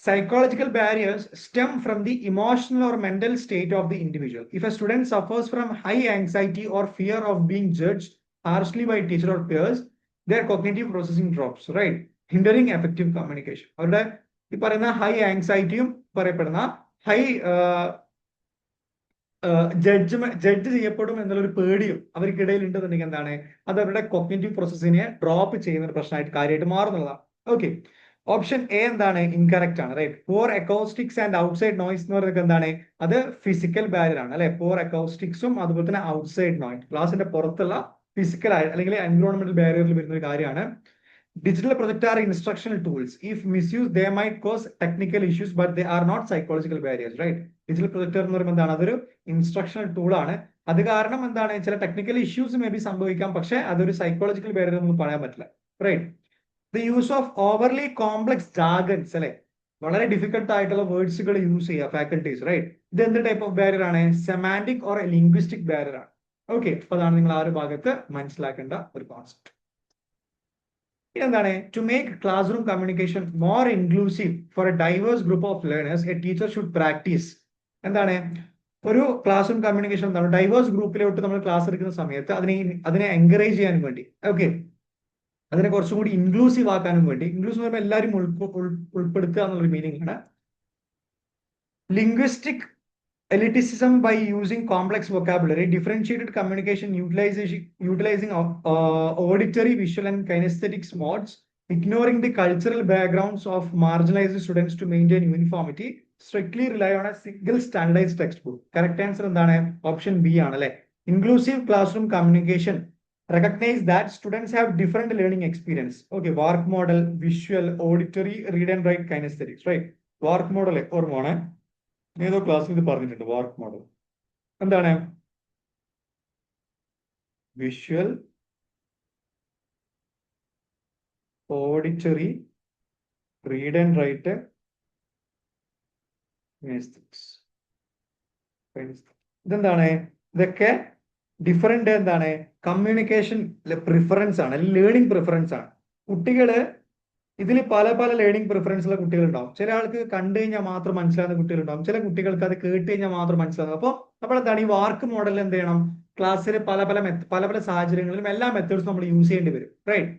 psychological barriers stem from the emotional or mental state of the individual. If a student suffers from high anxiety or fear of being judged harshly by teacher or peers, their cognitive processing drops, right? Hindering effective communication. അവരുടെ ഈ പറയുന്ന high ആങ്സൈറ്റിയും പറയപ്പെടുന്ന high judge ചെയ്യപ്പെടും എന്നുള്ള ഒരു പേടിയും അവർക്കിടയിൽ ഉണ്ടെന്നുണ്ടെങ്കിൽ എന്താണ് അത് അവരുടെ കോഗ്നിറ്റീവ് പ്രോസസ്സിനെ ഡ്രോപ്പ് ചെയ്യുന്ന ഒരു പ്രശ്നമായിട്ട് കാര്യമായിട്ട് മാറുന്നതാണ്. ഓക്കെ, ഓപ്ഷൻ എ എന്താണ് ഇൻകറക്റ്റ് ആണ്, right. Poor acoustics and outside noise എന്ന് പറയുന്നത് എന്താണ്, അത് ഫിസിക്കൽ ബാരിയർ ആണ് അല്ലെ. പോർ അക്കോസ്റ്റിക്സും അതുപോലെ തന്നെ ഔട്ട്സൈഡ് നോയ്സ്, ക്ലാസിന്റെ പുറത്തുള്ള ഫിസിക്കൽ അല്ലെങ്കിൽ എൻവിറോൺമെന്റൽ ബാരിയറിൽ വരുന്ന ഒരു കാര്യമാണ്. Digital projector are instructional tools. If misused, they might cause technical issues, but they are not psychological barriers, right? Digital projector എന്ന് പറയുമ്പോൾ എന്താണ്, അതൊരു ഇൻസ്ട്രക്ഷണൽ ടൂൾ ആണ്. അത് കാരണം എന്താണ്, ചില ടെക്നിക്കൽ ഇഷ്യൂസ് മേ ബി സംഭവിക്കാം, പക്ഷെ അതൊരു സൈക്കോളജിക്കൽ ബാരിയർ ഒന്നും പറയാൻ പറ്റില്ല, right. The use of overly complex jargons അല്ലെ, വളരെ ഡിഫിക്കൽട്ട് ആയിട്ടുള്ള വേർഡ്സുകൾ യൂസ് ചെയ്യുക ഫാക്കൽറ്റീസ്, റൈറ്റ്. ഇത് എന്ത് ടൈപ്പ് ഓഫ് ബാരിയർ ആണ്, സെമാന്റിക് ഓർ ലിംഗ്വിസ്റ്റിക് ബാരിയർ ആണ്. ഓക്കെ, അപ്പൊ അതാണ് നിങ്ങൾ ആ ഒരു ഭാഗത്ത് മനസ്സിലാക്കേണ്ട ഒരു കോൺസെപ്റ്റ്. എന്താണ്, to make classroom communication more inclusive for a diverse group of learners a teacher should practise. എന്താണ്, ഒരു ക്ലാസ് റൂം കമ്മ്യൂണിക്കേഷൻ എന്താണ്, ഡൈവേഴ്സ് ഗ്രൂപ്പിലോട്ട് നമ്മൾ ക്ലാസ് എടുക്കുന്ന സമയത്ത് അതിനെ എൻകറേജ് ചെയ്യാൻ വേണ്ടി, ഓക്കെ, അതിനെ കുറച്ചും കൂടി ഇൻക്ലൂസീവ് ആക്കാനും വേണ്ടി, ഇൻക്ലൂസീവ് പറയുമ്പോൾ എല്ലാവരും ഉൾപ്പെടുത്തുക എന്നുള്ളൊരു മീനിങ് ആണ്. Linguistic elitism by using complex vocabulary, differentiated communication, utilizing auditory, visual, and kinesthetics modes, ignoring the cultural backgrounds of marginalized students to maintain uniformity, strictly rely on a single standardized textbook. Correct answer എന്താണ്, option B ആണ് അല്ലെ. Inclusive class room communication recognize that students have different learning experience. Okay, work model, visual, auditory, read and write, kinesthetics, right? Work model ഓർമ്മയാണ്, ഏതോ ക്ലാസ്സിൽ ഇത് പറഞ്ഞിട്ടുണ്ട്. VARK model എന്താണ്, visual, auditory, read and write, ഇതെന്താണ്, ഇതൊക്കെ ഡിഫറെന്റ് എന്താണ്, communication preference ആണ്, ലേണിംഗ് പ്രിഫറൻസ് ആണ്. കുട്ടികള് ഇതിൽ പല പല ലേണിംഗ് പ്രിഫറൻസ് ഉള്ള കുട്ടികളുണ്ടാവും. ചില ആൾക്ക് കണ്ടു കഴിഞ്ഞാൽ മാത്രം മനസ്സിലാകുന്ന കുട്ടികളുണ്ടാവും, ചില കുട്ടികൾക്ക് അത് കേട്ട് കഴിഞ്ഞാൽ മാത്രം മനസ്സിലാകും. അപ്പോൾ നമ്മളെന്താണ്, ഈ വാർക്ക് മോഡൽ എന്ത് ചെയ്യണം, ക്ലാസ്സിൽ പല പല സാഹചര്യങ്ങളിലും എല്ലാ മെത്തേഡ്സും നമ്മൾ യൂസ് ചെയ്യേണ്ടി വരും, right.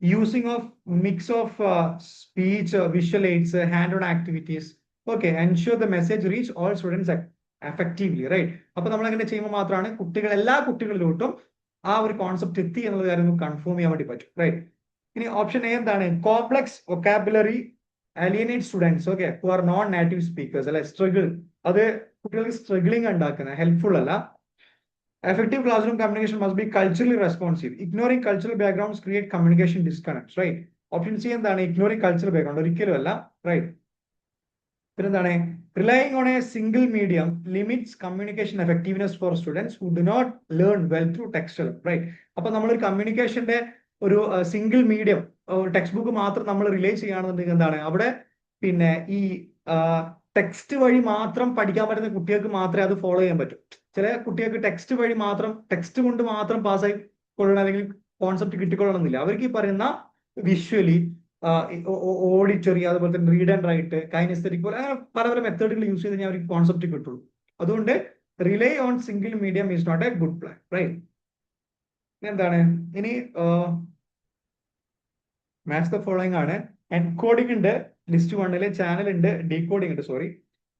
Using of mix of speech, visual aids, hand on activities, okay, ensure the message reach all students effectively, right. അപ്പൊ നമ്മൾ അങ്ങനെ ചെയ്യുമ്പോൾ മാത്രമാണ് എല്ലാ കുട്ടികളിലോട്ടും ആ ഒരു കോൺസെപ്റ്റ് എത്തി എന്നുള്ള കാര്യം നമുക്ക് കൺഫേം ചെയ്യാൻ വേണ്ടി പറ്റും, റൈറ്റ്. ഇനി ഓപ്ഷൻ എ എന്താണ്, complex vocabulary alienate students, okay, who are non native speakers അല്ലെ, സ്ട്രഗിൾ, അത് കുട്ടികൾക്ക് സ്ട്രഗ്ലിംഗ് ഉണ്ടാക്കുന്നത്, ഹെൽപ്ഫുൾ അല്ല. Effective classroom communication must be culturally responsive. Ignoring cultural backgrounds create communication disconnects, right. Option C എന്താണ്, ignoring cultural background, ഒരിക്കലും അല്ല, right. പിന്നെന്താണ്, relying on a single medium limits communication effectiveness for students who do not learn well through text, right. അപ്പൊ നമ്മളൊരു കമ്മ്യൂണിക്കേഷന്റെ ഒരു single medium text book മാത്രം നമ്മൾ relay ചെയ്യുകയാണെന്നുണ്ടെങ്കിൽ എന്താണ്, അവിടെ പിന്നെ ഈ ടെക്സ്റ്റ് വഴി മാത്രം പഠിക്കാൻ പറ്റുന്ന കുട്ടികൾക്ക് മാത്രമേ അത് ഫോളോ ചെയ്യാൻ പറ്റൂ. ചില കുട്ടികൾക്ക് ടെക്സ്റ്റ് വഴി മാത്രം, ടെക്സ്റ്റ് കൊണ്ട് മാത്രം പാസ്സായി കൊള്ളണം അല്ലെങ്കിൽ കോൺസെപ്റ്റ് കിട്ടിക്കൊള്ളണമെന്നില്ല. അവർക്ക് ഈ പറയുന്ന വിഷ്വലി, ഓഡിറ്ററി, അതുപോലെ തന്നെ റീഡ് ആൻഡ് റൈറ്റ്, കൈനസ്തെറ്റിക് പോലെ അങ്ങനെ പല പല മെത്തേഡുകൾ യൂസ് ചെയ്ത് കഴിഞ്ഞാൽ അവർക്ക് കോൺസെപ്റ്റ് കിട്ടുള്ളൂ. അതുകൊണ്ട് rely on single medium is not a good plan, right. എന്താണ് ഇനി, മാച്ച് ദ ഫോളോയിങ് ആണ്. എൻകോഡിംഗ് ഉണ്ട് ലിസ്റ്റ് 1 ചാനൽ ഉണ്ട്, ഡീകോഡിംഗ് ഉണ്ട്, സോറി.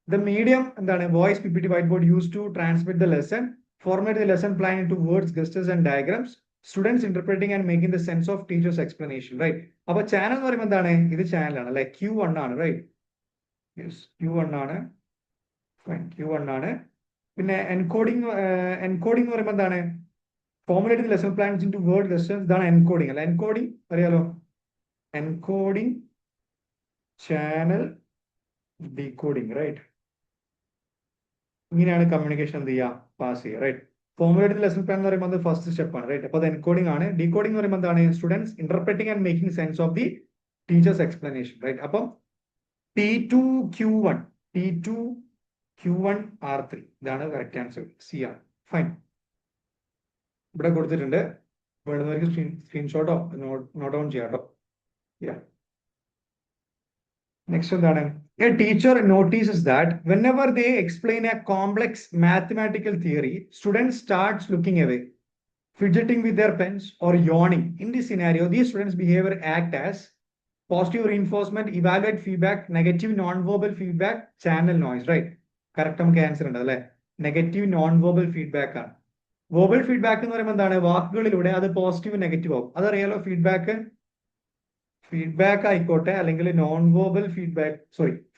ദ മീഡിയം എന്താണ്, voice, PPT, whiteboard use to transmit the lesson, format the lesson plan into words, gestures and diagrams, students interpreting and making the sense of teachers explanation, right. അപ്പൊ channel എന്ന് പറയുമ്പോൾ എന്താണ്, ഇത് ചാനലാണ് അല്ലെ, Q1 ആണ്, right. Q1 ആണ്, Q1 ആണ്. പിന്നെ എൻകോഡിംഗ് എന്ന് പറയുമ്പോൾ എന്താണ്, formulating the lesson plans into word lessons, ഇതാണ് എൻകോഡിംഗ് അല്ല. എൻകോഡിംഗ് അറിയാലോ, എൻകോഡിംഗ്, ചാനൽ, ഡീകോഡിംഗ്, റൈറ്റ്. ഇങ്ങനെയാണ് കമ്മ്യൂണിക്കേഷൻ എന്ത് ചെയ്യുക, പാസ് ചെയ്യുക, റൈറ്റ്. ഫോർമുലേറ്റിംഗ് ലെസൺ പ്ലാൻ എന്ന് പറയുമ്പോൾ അത് ഫസ്റ്റ് സ്റ്റെപ്പ് ആണ്, റൈറ്റ്. അപ്പൊ അത് എൻകോഡിംഗ് ആണ്. ഡീകോഡിംഗ് എന്ന് പറയുമ്പോൾ എന്താണ്, students interpreting and making sense of the teachers explanation, right. അപ്പം T2 Q1 R3 ഇതാണ് കറക്റ്റ് ആൻസർ, സി ആണ്. ഫൈൻ, ഇവിടെ കൊടുത്തിട്ടുണ്ട്, വേണ്ടുന്നവർക്ക് സ്ക്രീൻഷോട്ടോ നോട്ട് ഡൗൺ ചെയ്യാട്ടോ. നെക്സ്റ്റ് എന്താണ്, a teacher notices that whenever they explain a complex mathematical theory, students starts looking away. fidgeting with their pens, or yawning. In this scenario, these students' behavior act as positive reinforcement, evaluate feedback, negative non-verbal feedback, channel noise, right? Correct നമുക്ക് answer ഉണ്ട് അല്ലെ. Negative non verbal feedback ആണ്. Verbal feedback എന്ന് പറയുമ്പോൾ എന്താണ്, വാക്കുകളിലൂടെ അത് positive negative ആവും. അതറിയാലോ, ഫീഡ്ബാക്ക് ആയിക്കോട്ടെ അല്ലെങ്കിൽ നോൺ വെർബൽ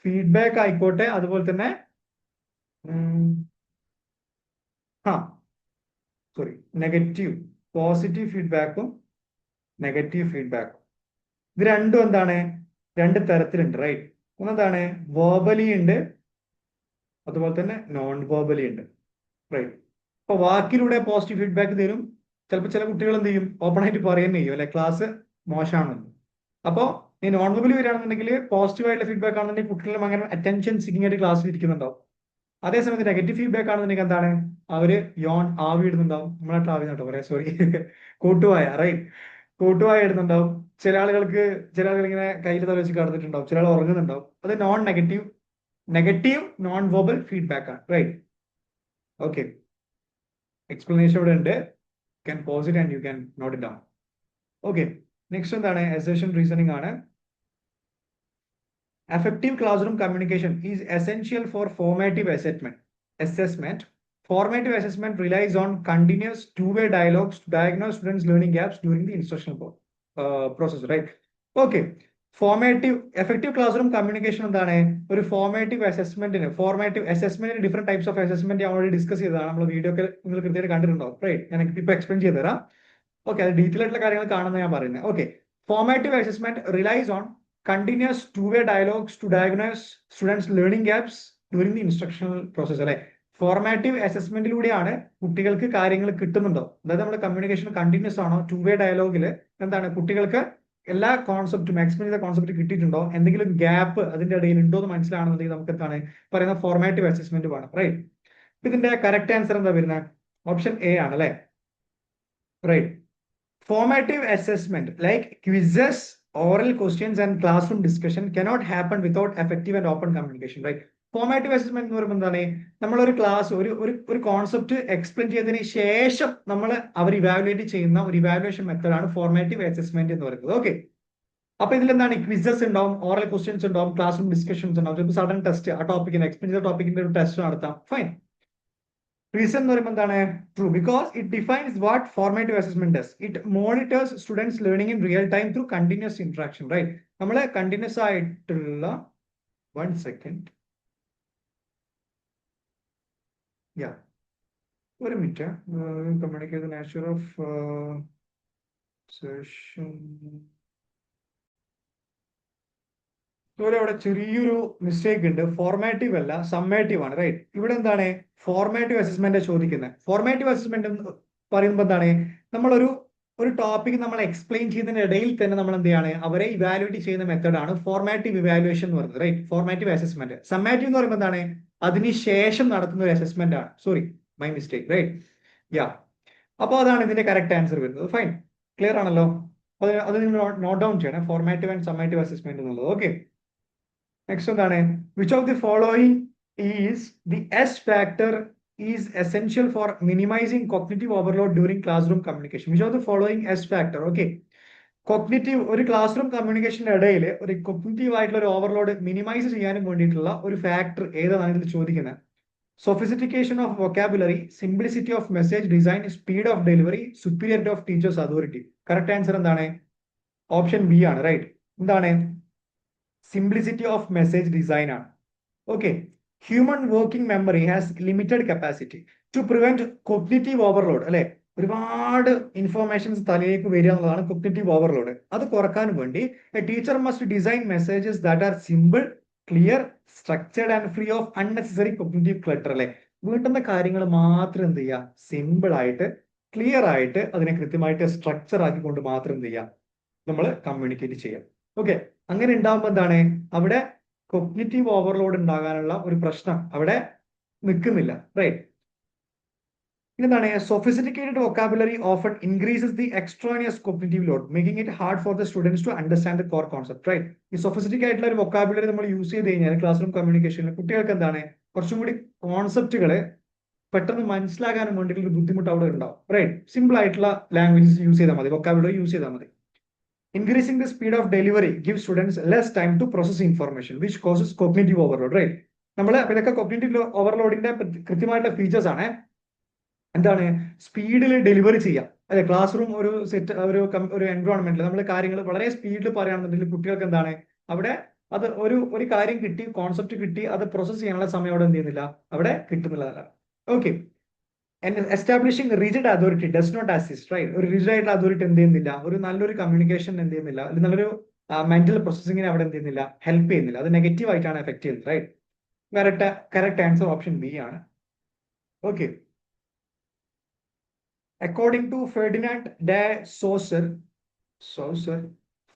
ഫീഡ്ബാക്ക് ആയിക്കോട്ടെ, അതുപോലെ തന്നെ നെഗറ്റീവ് പോസിറ്റീവ് ഫീഡ്ബാക്കും നെഗറ്റീവ് ഫീഡ്ബാക്കും ഇത് രണ്ടും എന്താണ്, രണ്ട് തരത്തിലുണ്ട്, റൈറ്റ്? ഒന്നെന്താണ്, വേർബലി ഉണ്ട്, അതുപോലെ തന്നെ നോൺ വേർബലി ഉണ്ട്, റൈറ്റ്? അപ്പൊ വാക്കിലൂടെ പോസിറ്റീവ് ഫീഡ്ബാക്ക് തരും. ചിലപ്പോൾ ചില കുട്ടികൾ എന്ത് ചെയ്യും, ഓപ്പൺ ആയിട്ട് പറയുകയും ചെയ്യും അല്ലെ, ക്ലാസ് മോശമാണെന്ന്. അപ്പോൾ ഈ നോൺ വെർബലി വരികയാണെന്നുണ്ടെങ്കിൽ പോസിറ്റീവ് ആയിട്ടുള്ള ഫീഡ്ബാക്ക് ആണെന്നുണ്ടെങ്കിൽ കുട്ടികളും അങ്ങനെ അറ്റൻഷൻ സീക്കിംഗ് ആയിട്ട് ക്ലാസ്സിൽ ഇരിക്കുന്നുണ്ടാവും. അതേസമയത്ത് നെഗറ്റീവ് ഫീഡ്ബാക്ക് ആണെന്നുണ്ടെങ്കിൽ എന്താണ്, അവര് ആവി ഇടുന്നുണ്ടാവും. നമ്മളായിട്ട് ആവി കേട്ടോ പറയാം, സോറി, കൂട്ടുവായ, റൈറ്റ്? കൂട്ടുവായ ഇടുന്നുണ്ടാവും. ചില ആളുകൾ ഇങ്ങനെ കയ്യിൽ തല വെച്ച് കിടന്നിട്ടുണ്ടാവും, ചില ആൾ ഉറങ്ങുന്നുണ്ടാവും. അത് നെഗറ്റീവ് നോൺ വെർബൽ ഫീഡ്ബാക്ക് ആണ്, റൈറ്റ്? ഓക്കെ, എക്സ്പ്ലനേഷൻ ഇവിടെ ഉണ്ട്. Can pause it and you can note it down. Okay, next എന്താണ്, അസർഷൻ റീസണിംഗ് ആണ്. Effective classroom communication is essential for formative assessment. Formative assessment relies on continuous two-way dialogues to diagnose students' learning gaps during the instructional process, right? Okay. Effective classroom communication എന്താണ്, ഒരു formative അസസ്മെന്റിന് different types of assessment ഞാൻ already discuss ചെയ്തതാണ്. നമ്മൾ video ഒക്കെ നിങ്ങൾ കൃത്യമായിട്ട് കണ്ടിട്ടുണ്ടാവും, റൈറ്റ്? ഞാൻ ഇപ്പൊ എക്സ്പ്ലെയിൻ ചെയ്തു തരാം. ഓക്കെ, അത് ഡീറ്റെയിൽ ആയിട്ടുള്ള കാര്യങ്ങൾ കാണുന്ന ഞാൻ പറയുന്നത്. Okay, formative assessment റിലൈസ് on continuous two-way dialogues to diagnose students' learning gaps during the instructional process, അല്ലെ? ഫോർമാറ്റീവ് അസസ്മെന്റിലൂടെയാണ് കുട്ടികൾക്ക് കാര്യങ്ങൾ കിട്ടുന്നുണ്ടോ, അതായത് നമ്മുടെ കമ്മ്യൂണിക്കേഷൻ കണ്ടിന്യൂസ് ആണോ, ടു വേ ഡയലോഗിൽ എന്താണ് കുട്ടികൾക്ക് എല്ലാ കോൺസെപ്റ്റും എക്സ്പ്ലെയിൻ ചെയ്ത കോൺസെപ്റ്റ് കിട്ടിയിട്ടുണ്ടോ, എന്തെങ്കിലും ഗ്യാപ്പ് അതിന്റെ ഇടയിൽ ഉണ്ടോ എന്ന് മനസ്സിലാണെന്നുണ്ടെങ്കിൽ നമുക്ക് എന്താണ് പറയുന്ന ഫോർമാറ്റീവ് അസസ്മെന്റ് വേണം, റൈറ്റ്? ഇതിന്റെ കറക്റ്റ് ആൻസർ എന്താ വരുന്നത്, ഓപ്ഷൻ എ ആണ്, അല്ലെ? Right. Formative assessment like quizzes, oral questions and classroom discussion cannot happen without effective and open communication, right? Formative assessment എന്ന് പറയുമ്പോൾ എന്താണ്, നമ്മളൊരു ക്ലാസ് ഒരു കോൺസെപ്റ്റ് എക്സ്പ്ലെയിൻ ചെയ്തതിന് ശേഷം നമ്മൾ അവർ ഇവാലുവേറ്റ് ചെയ്യുന്ന ഒരു ഇവാലുവേഷൻ മെത്തേഡാണ് ഫോർമാറ്റീവ് അസസ്മെന്റ് എന്ന് പറയുന്നത്. ഓക്കെ, അപ്പൊ ഇതിൽ എന്താണ്, ക്വിസസ് ഉണ്ടാവും, ഓറൽ ക്വസ്റ്റ്യൻസ് ഉണ്ടാവും, ക്ലാസ് റൂം ഡിസ്കഷൻസ് ഉണ്ടാവും, ചിലപ്പോൾ സഡൻ ടെസ്റ്റ്, ആ ടോപ്പിക്കിന് എക്സ്പ്ലെയിൻ ചെയ്ത ടോപ്പിക്കിന്റെ ഒരു ടെസ്റ്റ് നടത്താം, ഫൈൻ. റീസൺ എന്ന് പറയുമ്പോൾ എന്താണ്, true, because it defines what formative assessment does. It monitors students learning in real time through continuous interaction, right? നമ്മൾ കണ്ടിന്യൂസ് ആയിട്ടുള്ള 1 second, ഒരു minute, communicate nature of session. അവിടെ ചെറിയൊരു മിസ്റ്റേക്ക് ഉണ്ട്, ഫോർമാറ്റീവ് അല്ല സമ്മേറ്റീവ് ആണ്, റൈറ്റ്? ഇവിടെ എന്താണ് ഫോർമാറ്റീവ് അസസ്മെന്റ് ചോദിക്കുന്നത്. ഫോർമാറ്റീവ് അസസ്മെന്റ് എന്ന് പറയുമ്പോൾ എന്താണ്, നമ്മളൊരു ടോപ്പിക് നമ്മൾ എക്സ്പ്ലെയിൻ ചെയ്യുന്നതിന് ഇടയിൽ തന്നെ നമ്മൾ എന്ത് ചെയ്യാണ്, അവരെ ഇവാലുവേറ്റ് ചെയ്യുന്ന മെത്തേഡാണ് ഫോർമാറ്റീവ് ഇവാലുവേഷൻ എന്ന് പറയുന്നത്, റൈറ്റ്? Formative assessment. സമ്മേറ്റീവ് എന്ന് പറയുമ്പോൾ എന്താണ്, അതിനുശേഷം നടത്തുന്ന ഒരു അസസ്മെന്റ് ആണ്. Sorry, my mistake, right? അപ്പോൾ അതാണ് ഇതിന്റെ കറക്റ്റ് ആൻസർ വരുന്നത്. ഫൈൻ, ക്ലിയർ ആണല്ലോ? അത് നിങ്ങൾ നോട്ട് ഡൗൺ ചെയ്യണം, ഫോർമാറ്റീവ് ആൻഡ് സമ്മേറ്റീവ് അസസ്മെന്റ് എന്നുള്ളത്. ഓക്കെ, നെക്സ്റ്റ് എന്താണ്, which of the following is the S factor is essential for minimising cognitive overload during classroom communication. Which of the following S factor. Okay, cognitive, ഒരു classroom കമ്മ്യൂണിക്കേഷന്റെ ഇടയിൽ ഒരു cognitive ആയിട്ടുള്ള ഒരു overload minimise ചെയ്യാനും വേണ്ടിയിട്ടുള്ള ഒരു factor ഏതാണ് ഇതിൽ ചോദിക്കുന്നത്? Sophistication of vocabulary, simplicity of message design, speed of delivery, superiority of teacher's authority. Correct answer എന്താണ്? ഓപ്ഷൻ ബി ആണ്, റൈറ്റ്? എന്താണ്? സിംപ്ലിസിറ്റി ഓഫ് മെസ്സേജ് ഡിസൈൻ ആണ്. Okay, human working memory has limited capacity to prevent cognitive overload, അല്ലെ? ഒരുപാട് informations തലയിലേക്ക് വരിക എന്നുള്ളതാണ് cognitive overload. അത് കുറക്കാൻ വേണ്ടി A teacher must design messages that are simple, clear, structured and free of unnecessary cognitive clutter, അല്ലെ? വീണ്ടുന്ന കാര്യങ്ങൾ മാത്രം എന്ത് ചെയ്യുക, സിമ്പിൾ ആയിട്ട് ക്ലിയർ ആയിട്ട് അതിനെ കൃത്യമായിട്ട് സ്ട്രക്ചർ ആക്കിക്കൊണ്ട് മാത്രം എന്ത് ചെയ്യുക, നമ്മൾ കമ്മ്യൂണിക്കേറ്റ് ചെയ്യാം. ഓക്കെ, അങ്ങനെ ഉണ്ടാകുമ്പോൾ എന്താണ്, അവിടെ കോഗ്നിറ്റീവ് ഓവർലോഡ് ഉണ്ടാകാനുള്ള ഒരു പ്രശ്നം അവിടെ നിൽക്കുന്നില്ല, റൈറ്റ്? എന്താണ്, sophisticated vocabulary often increases the extraneous cognitive load, making it hard for the students to understand the core concept, right? ഈ സൊഫിസ്റ്റിക്കേറ്റഡ് ആയിട്ടുള്ള ഒരു വൊക്കാബുലറി നമ്മൾ യൂസ് ചെയ്ത് കഴിഞ്ഞാൽ ക്ലാസ് റൂം കമ്മ്യൂണിക്കേഷനിൽ കുട്ടികൾക്ക് എന്താണ്, കുറച്ചും കൂടി കോൺസെപ്റ്റുകള് പെട്ടെന്ന് മനസ്സിലാക്കാനും വേണ്ടിയിട്ടുള്ള ഒരു ബുദ്ധിമുട്ട് അവിടെ ഉണ്ടാവും. റൈറ്റ്, സിമ്പിൾ ആയിട്ടുള്ള ലാംഗ്വേജസ് യൂസ് ചെയ്താൽ മതി, വൊക്കാബുലറി യൂസ് ചെയ്താൽ മതി. Increasing the speed of delivery gives students less time to process information, which causes cognitive overload. Right, നമ്മൾ ഇതൊക്കെ കോഗ്നിറ്റീവ് ഓവർലോഡിന്റെ കൃത്യമായിട്ടുള്ള ഫീച്ചേഴ്സ് ആണ്. എന്താണ് സ്പീഡിൽ ഡെലിവറി ചെയ്യാം, അല്ലെ? ക്ലാസ് റൂം ഒരു സെറ്റ് ഒരു എൻവയോൺമെന്റിൽ നമ്മൾ കാര്യങ്ങൾ വളരെ സ്പീഡിൽ പറയുകയാണെന്നുണ്ടെങ്കിൽ കുട്ടികൾക്ക് എന്താണ് അവിടെ അത് ഒരു കാര്യം കിട്ടി, കോൺസെപ്റ്റ് കിട്ടി, അത് പ്രോസസ് ചെയ്യാനുള്ള സമയം അവിടെ എന്ത് ചെയ്യുന്നില്ല, അവിടെ കിട്ടുന്നില്ല. Okay, establishing rigid authority does not assist. Right, ഒരു റിജിഡ് ആയിട്ടുള്ള അതോറിറ്റി എന്ത് ചെയ്യുന്നില്ല, ഒരു നല്ലൊരു കമ്മ്യൂണിക്കേഷൻ എന്ത് ചെയ്യുന്നില്ല, അല്ലെങ്കിൽ നല്ലൊരു മെന്റൽ പ്രോസസ്സിങ്ങിനെ അവിടെ എന്ത് ചെയ്യുന്നില്ല, ഹെൽപ്പ് ചെയ്യുന്നില്ല. അത് നെഗറ്റീവ് ആയിട്ടാണ് എഫക്ട് ചെയ്യുന്നത്. Right, correct answer option B ആണ്. Okay, according to Ferdinand de Saussure,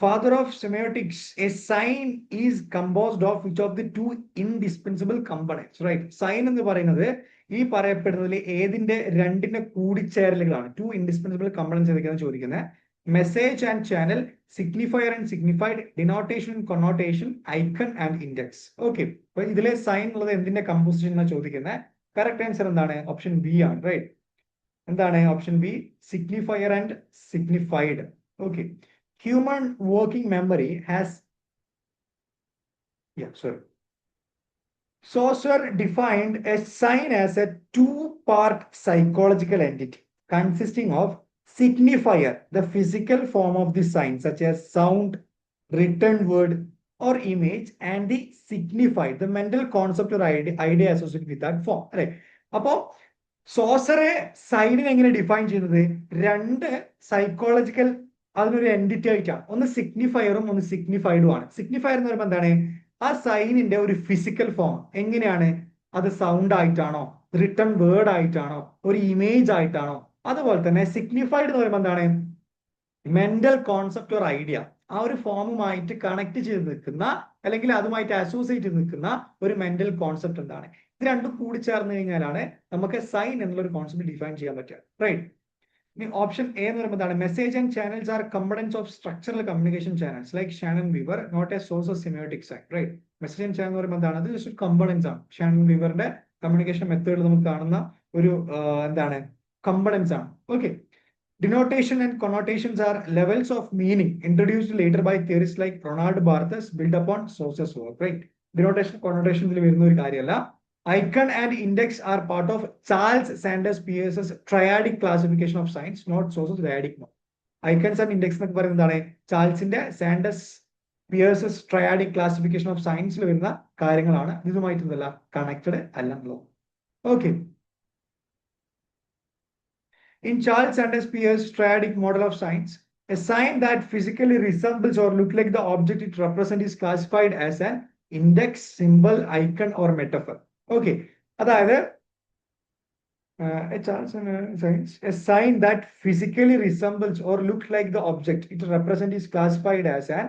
father of semiotics, a sign is composed of which of the two indispensable components? Right, sign എന്ന് പറയുന്നത് ഈ പറയപ്പെടുന്നതിൽ ഏതിന്റെ രണ്ടിന്റെ കൂടിച്ചേരലുകളാണ്? ടു ഇൻഡിസ്പെൻസിബിൾ കമ്പണൻസ് ഏതൊക്കെയാണ് ചോദിക്കുന്നത്? Message and channel, signifier and signified, denotation and connotation, icon and index. Okay, അപ്പൊ ഇതിലെ sign ഉള്ളത് എന്തിന്റെ കമ്പോസിഷൻ എന്നാണ് ചോദിക്കുന്നത്. കറക്റ്റ് ആൻസർ എന്താണ്? ഓപ്ഷൻ ബി ആണ്. റൈറ്റ്, എന്താണ് option B? Signifier and signified. Okay, human working memory has Saussure defined a sign as a two-part psychological entity consisting of signifier, the physical form of the sign such as sound, written word or image, and the signified, the mental concept or idea associated with that form. Right, അപ്പോ സോസറെ സൈനിനെ എങ്ങനെ define ചെയ്യുന്നത്? രണ്ട് psychological അതിനൊരു entity ആയിട്ടാണ്. ഒന്ന് സിഗ്നിഫയറും ഒന്ന് സിഗ്നിഫൈഡും ആണ്. Signifier എന്ന് പറയുമ്പോൾ എന്താണ്? ആ സൈനിന്റെ ഒരു ഫിസിക്കൽ ഫോം എങ്ങനെയാണ്? അത് സൗണ്ട് ആയിട്ടാണോ, റിട്ടൺ വേർഡ് ആയിട്ടാണോ, ഒരു ഇമേജ് ആയിട്ടാണോ? അതുപോലെ തന്നെ സിഗ്നിഫൈഡ് എന്ന് പറയുമ്പോൾ എന്താണ്? മെന്റൽ കോൺസെപ്റ്റ് ഒരു ഐഡിയ ആ ഒരു ഫോമുമായിട്ട് കണക്ട് ചെയ്ത് നിൽക്കുന്ന, അല്ലെങ്കിൽ അതുമായിട്ട് അസോസിയേറ്റ് ചെയ്ത് നിൽക്കുന്ന ഒരു മെന്റൽ കോൺസെപ്റ്റ് എന്താണ്? ഇത് രണ്ടും കൂടി ചേർന്ന് കഴിഞ്ഞാലാണ് നമുക്ക് സൈൻ എന്നുള്ള ഒരു കോൺസെപ്റ്റ് ഡിഫൈൻ ചെയ്യാൻ പറ്റുക. റൈറ്റ്, ഇനി ഓപ്ഷൻ എ എന്ന് പറയുമ്പോൾ എന്താണ്? Message and channels are components of structural communication channels like Shannon Weaver, not a source of semiotic sign. Right, message and channel എന്ന് പറയുമ്പോൾ എന്താണ്? അത് ജസ്റ്റ് കമ്പണൻസ് ആണ്. ഷാനൺ വീവറിന്റെ കമ്മ്യൂണിക്കേഷൻ മെത്തേഡിൽ നമുക്ക് കാണുന്ന ഒരു എന്താണ് കമ്പണൻസ് ആണ്. Okay, denotation and connotations are levels of meaning introduced later by theorists like Ronald Barthes, built upon Saussure's work. Right, denotation connotation ഇതിൽ വരുന്ന ഒരു കാര്യമല്ല. Icon and index are part of Charles Sanders Peirce's triadic classification of signs, not Saussure's dyadic. No, icons and index എന്നൊക്കെ പറയുന്നത് എന്താണ്? ചാൾസിന്റെ Sanders പിയേഴ്സസ് triadic classification of സയൻസിൽ വരുന്ന കാര്യങ്ങളാണ്. ഇതുമായിട്ട് എന്തല്ല കണക്റ്റഡ് അല്ലല്ലോ. Okay, in Charles Sanders Peirce's triadic model of signs, a sign that physically resembles or looks like the object it represents is classified as an index, symbol, icon or metaphor. Okay, അതായത് a sign that physically resembles or looks like the object it represents is classified as an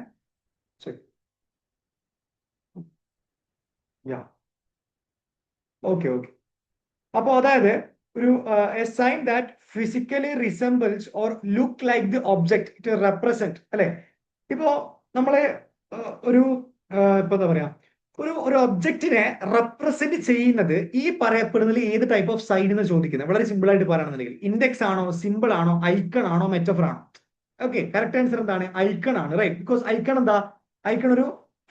അപ്പോൾ അതായത് ഒരു a sign that physically resembles or look like the object it represent, അല്ലെ? ഇപ്പോ നമ്മളെ ഒരു ഇപ്പൊ എന്താ പറയാ, ഒരു ഒബ്ജക്റ്റിനെ റെപ്രസെന്റ് ചെയ്യുന്നത് ഈ പറയപ്പെടുന്നതിൽ ഏത് ടൈപ്പ് ഓഫ് സൈൻ എന്ന് ചോദിക്കുന്നത്. വളരെ സിമ്പിൾ ആയിട്ട് പറയുകയാണെന്നുണ്ടെങ്കിൽ ഇൻഡെക്സ് ആണോ, സിമ്പിൾ ആണോ, ഐക്കൺ ആണോ, മെറ്റഫർ ആണോ? ഓക്കെ, കറക്റ്റ് ആൻസർ എന്താണ്? ഐക്കൺ ആണ്. റൈറ്റ്, ബിക്കോസ് ഐക്കൺ എന്താ? ഐക്കൺ ഒരു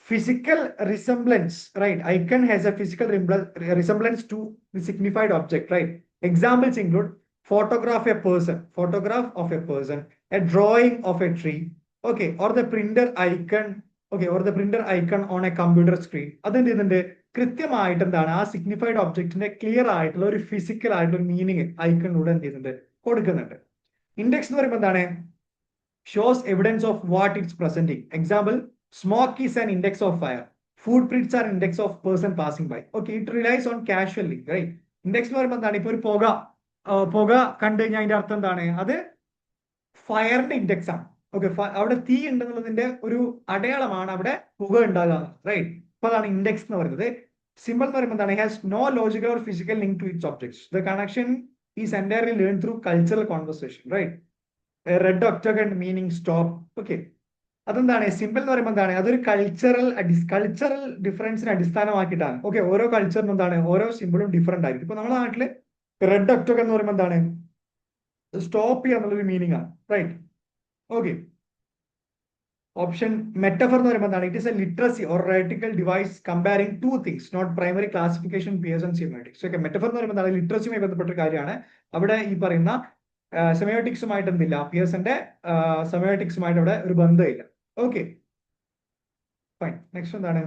physical resemblance. Right, icon has a physical resemblance to the signified object. Right, examples include photograph of a person, a drawing of a tree, okay, or the printer icon, okay, or the printer icon on a computer screen. അതെന്ത് ചെയ്യുന്നുണ്ട്? കൃത്യമായിട്ട് എന്താണ് ആ signified ഒബ്ജക്റ്റിന്റെ clear ആയിട്ടുള്ള ഒരു physical ആയിട്ടുള്ള ഒരു മീനിങ് ഐക്കണിലൂടെ എന്ത് ചെയ്യുന്നുണ്ട്? കൊടുക്കുന്നുണ്ട്. ഇൻഡെക്സ് എന്ന് പറയുമ്പോൾ എന്താണ്? Shows evidence of what it's presenting. Example, smoke is an index of fire, footprints are index of person passing by. Okay, it relies on casually. Right, index എന്ന് പറയുമ്പോൾ എന്താണ്? ഇപ്പൊ ഒരു പുക കണ്ടു കഴിഞ്ഞാൽ അതിന്റെ അർത്ഥം എന്താണ്? അത് ഫയറിന്റെ ഇൻഡെക്സ് ആണ്. ഓക്കെ, അവിടെ തീ ഉണ്ടെന്നുള്ളതിന്റെ ഒരു അടയാളമാണ് അവിടെ പുക ഉണ്ടാകുക. റൈറ്റ്, അപ്പൊ അതാണ് ഇൻഡെക്സ് എന്ന് പറയുന്നത്. സിമ്പിൾ എന്ന് പറയുമ്പോൾ എന്താണ്? Has no logical or physical link to its objects. The connection is entirely learn through cultural conversation. Right, red octagon meaning stop. Okay, അതെന്താണ്? സിമ്പിൾ എന്ന് പറയുമ്പോൾ എന്താണ്? അതൊരു കൾച്ചറൽ ഡിഫറൻസിനെ അടിസ്ഥാനമാക്കിയിട്ടാണ്. ഓക്കെ, ഓരോ കൾച്ചറിനും എന്താണ്? ഓരോ സിമ്പിളും ഡിഫറെന്റ് ആയിരിക്കും. ഇപ്പൊ നമ്മുടെ നാട്ടില് റെഡ് ഒക്ടോക്ക് എന്ന് പറയുമ്പോൾ എന്താണ്? സ്റ്റോപ്പ് ചെയ്യുക എന്നുള്ളൊരു മീനിങ് ആണ്, റൈറ്റ്? ഓക്കെ. ഓപ്ഷൻ മെറ്റഫർ എന്ന് പറയുമ്പോൾ എന്താണ്? It is a literacy or rhetorical device comparing two things not primary classification Peirce's and semiotics. Okay, metaphor എന്ന് പറയുമ്പോൾ എന്താണ്? ലിറ്ററസിയുമായി ബന്ധപ്പെട്ട കാര്യമാണ്. അവിടെ ഈ പറയുന്ന സെമിയോട്ടിക്സുമായിട്ട് എന്തില്ല, പിയേഴ്സന്റെ സെമിയോട്ടിക്സുമായിട്ട് അവിടെ ഒരു ബന്ധമില്ല. Okay, fine. നെക്സ്റ്റ് എന്താണ്?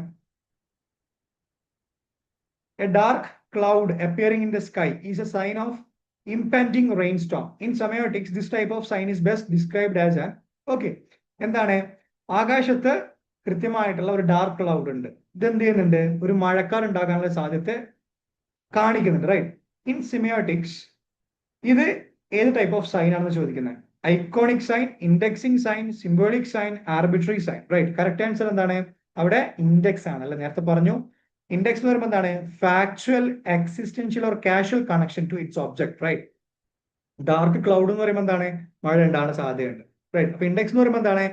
A dark cloud appearing in the sky is a sign of impending rainstorm. In semiotics, this type of sign is best described as an okay. എന്താണ്? ആകാശത്ത് കൃത്യമായിട്ടുള്ള ഒരു ഡാർക്ക് ക്ലൗഡ് ഉണ്ട്. ഇത് എന്ത് ചെയ്യുന്നുണ്ട്? ഒരു മഴക്കാർ ഉണ്ടാകാനുള്ള സാധ്യത കാണിക്കുന്നുണ്ട്, റൈറ്റ്? ഇൻ സെമിയോട്ടിക്സ് ഇത് ഏത് ടൈപ്പ് ഓഫ് സൈൻ ആണെന്ന് ചോദിക്കുന്നത്? Iconic sign, indexing sign, symbolic sign, arbitrary sign, right? Correct answer എന്താണ്? അവിടെ ഇൻഡെക്സ് ആണ്, അല്ലെ? നേരത്തെ പറഞ്ഞു. ഇൻഡെക്സ് എന്ന് പറയുമ്പോൾ എന്താണ്? Factual, existential or casual connection to its object, right? Dark cloud എന്ന് പറയുമ്പോൾ എന്താണ്? മഴ ഉണ്ടാകാൻ സാധ്യതയുണ്ട്, റൈറ്റ്? അപ്പൊ ഇൻഡെക്സ് എന്ന് പറയുമ്പോൾ എന്താണ്?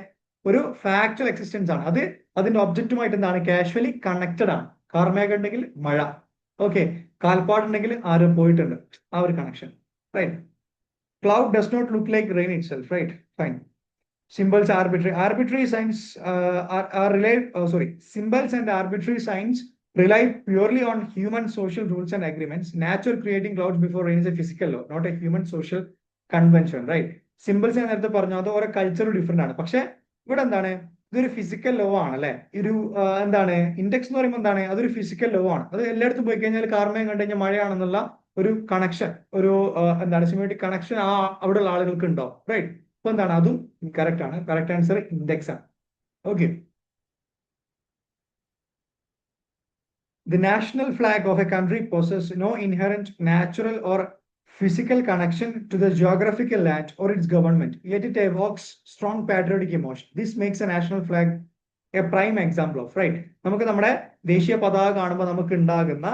ഒരു ഫാക്ച്വൽ എക്സിസ്റ്റൻസ് ആണ്. അത് അതിന്റെ ഒബ്ജക്റ്റുമായിട്ട് എന്താണ്? കാഷ്വലി കണക്റ്റഡ് ആണ്. കാർമേഘം ഉണ്ടെങ്കിൽ മഴ, ഓക്കെ. കാൽപ്പാടുണ്ടെങ്കിൽ ആരും പോയിട്ടുണ്ട്, ആ ഒരു connection, right? Cloud does not look like rain itself, right? Fine. Symbols arbitrary. Arbitrary signs are symbols and arbitrary signs rely purely on human social rules and agreements. Nature creating clouds before rain is a physical law, not a human social convention, right? Symbols ഞാൻ നേരത്തെ പറഞ്ഞു, അത് ഓരോ culture different ആണ്. പക്ഷെ ഇവിടെ എന്താണ്? ഇതൊരു ഫിസിക്കൽ ലോ ആണ്, അല്ലെ? ഒരു എന്താണ്? ഇൻഡെക്സ് എന്ന് പറയുമ്പോൾ എന്താണ്? അതൊരു ഫിസിക്കൽ ലോ ആണ്. അത് എല്ലായിടത്തും പോയി കഴിഞ്ഞാൽ കാർമേഘം കണ്ടു കഴിഞ്ഞാൽ മഴയാണെന്നുള്ള ഒരു കണക്ഷൻ, ഒരു എന്താണ്? സിമിയോട്ടിക് കണക്ഷൻ അവിടെയുള്ള ആളുകൾക്ക് ഉണ്ടാവും, റൈറ്റ്? അപ്പൊ എന്താണ്? അതും കറക്റ്റ് ആണ്. കറക്റ്റ് ആൻസർ ഇൻഡെക്സ് ആണ്. Okay. The national flag of a country possesses no inherent natural or physical connection to the geographical land or its government, yet it evokes strong patriotic emotion. This makes a national flag a prime example of, right? നമുക്ക് നമ്മുടെ ദേശീയ പതാക കാണുമ്പോൾ നമുക്ക് ഉണ്ടാകുന്ന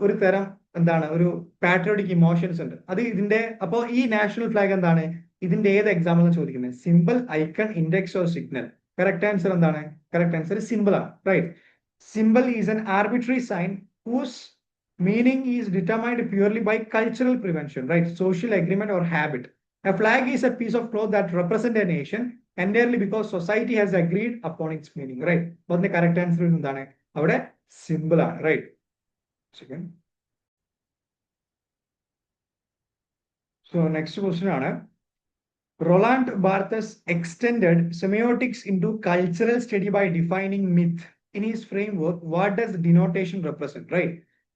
ഒരു തരം എന്താണ്? ഒരു പാട്രിയോട്ടിക് ഇമോഷൻസ് ഉണ്ട്. അത് ഇതിന്റെ, അപ്പോ ഈ നാഷണൽ ഫ്ലാഗ് എന്താണ്? ഇതിന്റെ ഏത് എക്സാമ്പിൾ എന്ന് ചോദിക്കുന്നത്? Simple, icon, index or signal? Correct answer എന്താണ്? കറക്റ്റ് ആൻസർ സിമ്പിൾ ആണ്, right? Symbol is an arbitrary sign whose meaning is determined purely by cultural prevention, right? Social agreement or habit. A flag is a piece of cloth that represents a nation entirely because society has agreed upon its meaning, right? But the correct answer is എന്താണ്? അവിടെ symbol ആണ്, right? Second. So next question ആണ്, Roland Barthes extended semiotics into cultural study by defining myth. In his framework, what does denotation represent, right?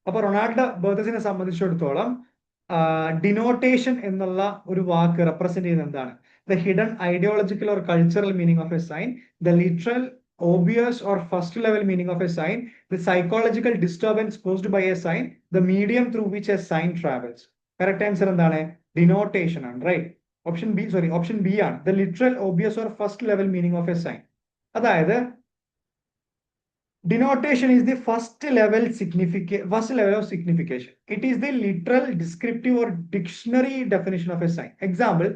അപ്പൊ Ronald ബർത്തസിനെ സംബന്ധിച്ചിടത്തോളം denotation എന്നുള്ള ഒരു വാക്ക് റെപ്രസെന്റ് ചെയ്യുന്നത് എന്താണ്? The hidden ideological or cultural meaning of a sign, the literal obvious or first level meaning of a sign, the psychological disturbance caused by a sign, the medium through which a sign travels. Correct answer എന്താണ്? Denotation ആണ്, right? Option B ആണ്. The literal, obvious or first level meaning of a sign. അതായത് denotation is the first level of signification. It is the literal, descriptive or dictionary definition of a sign. Example,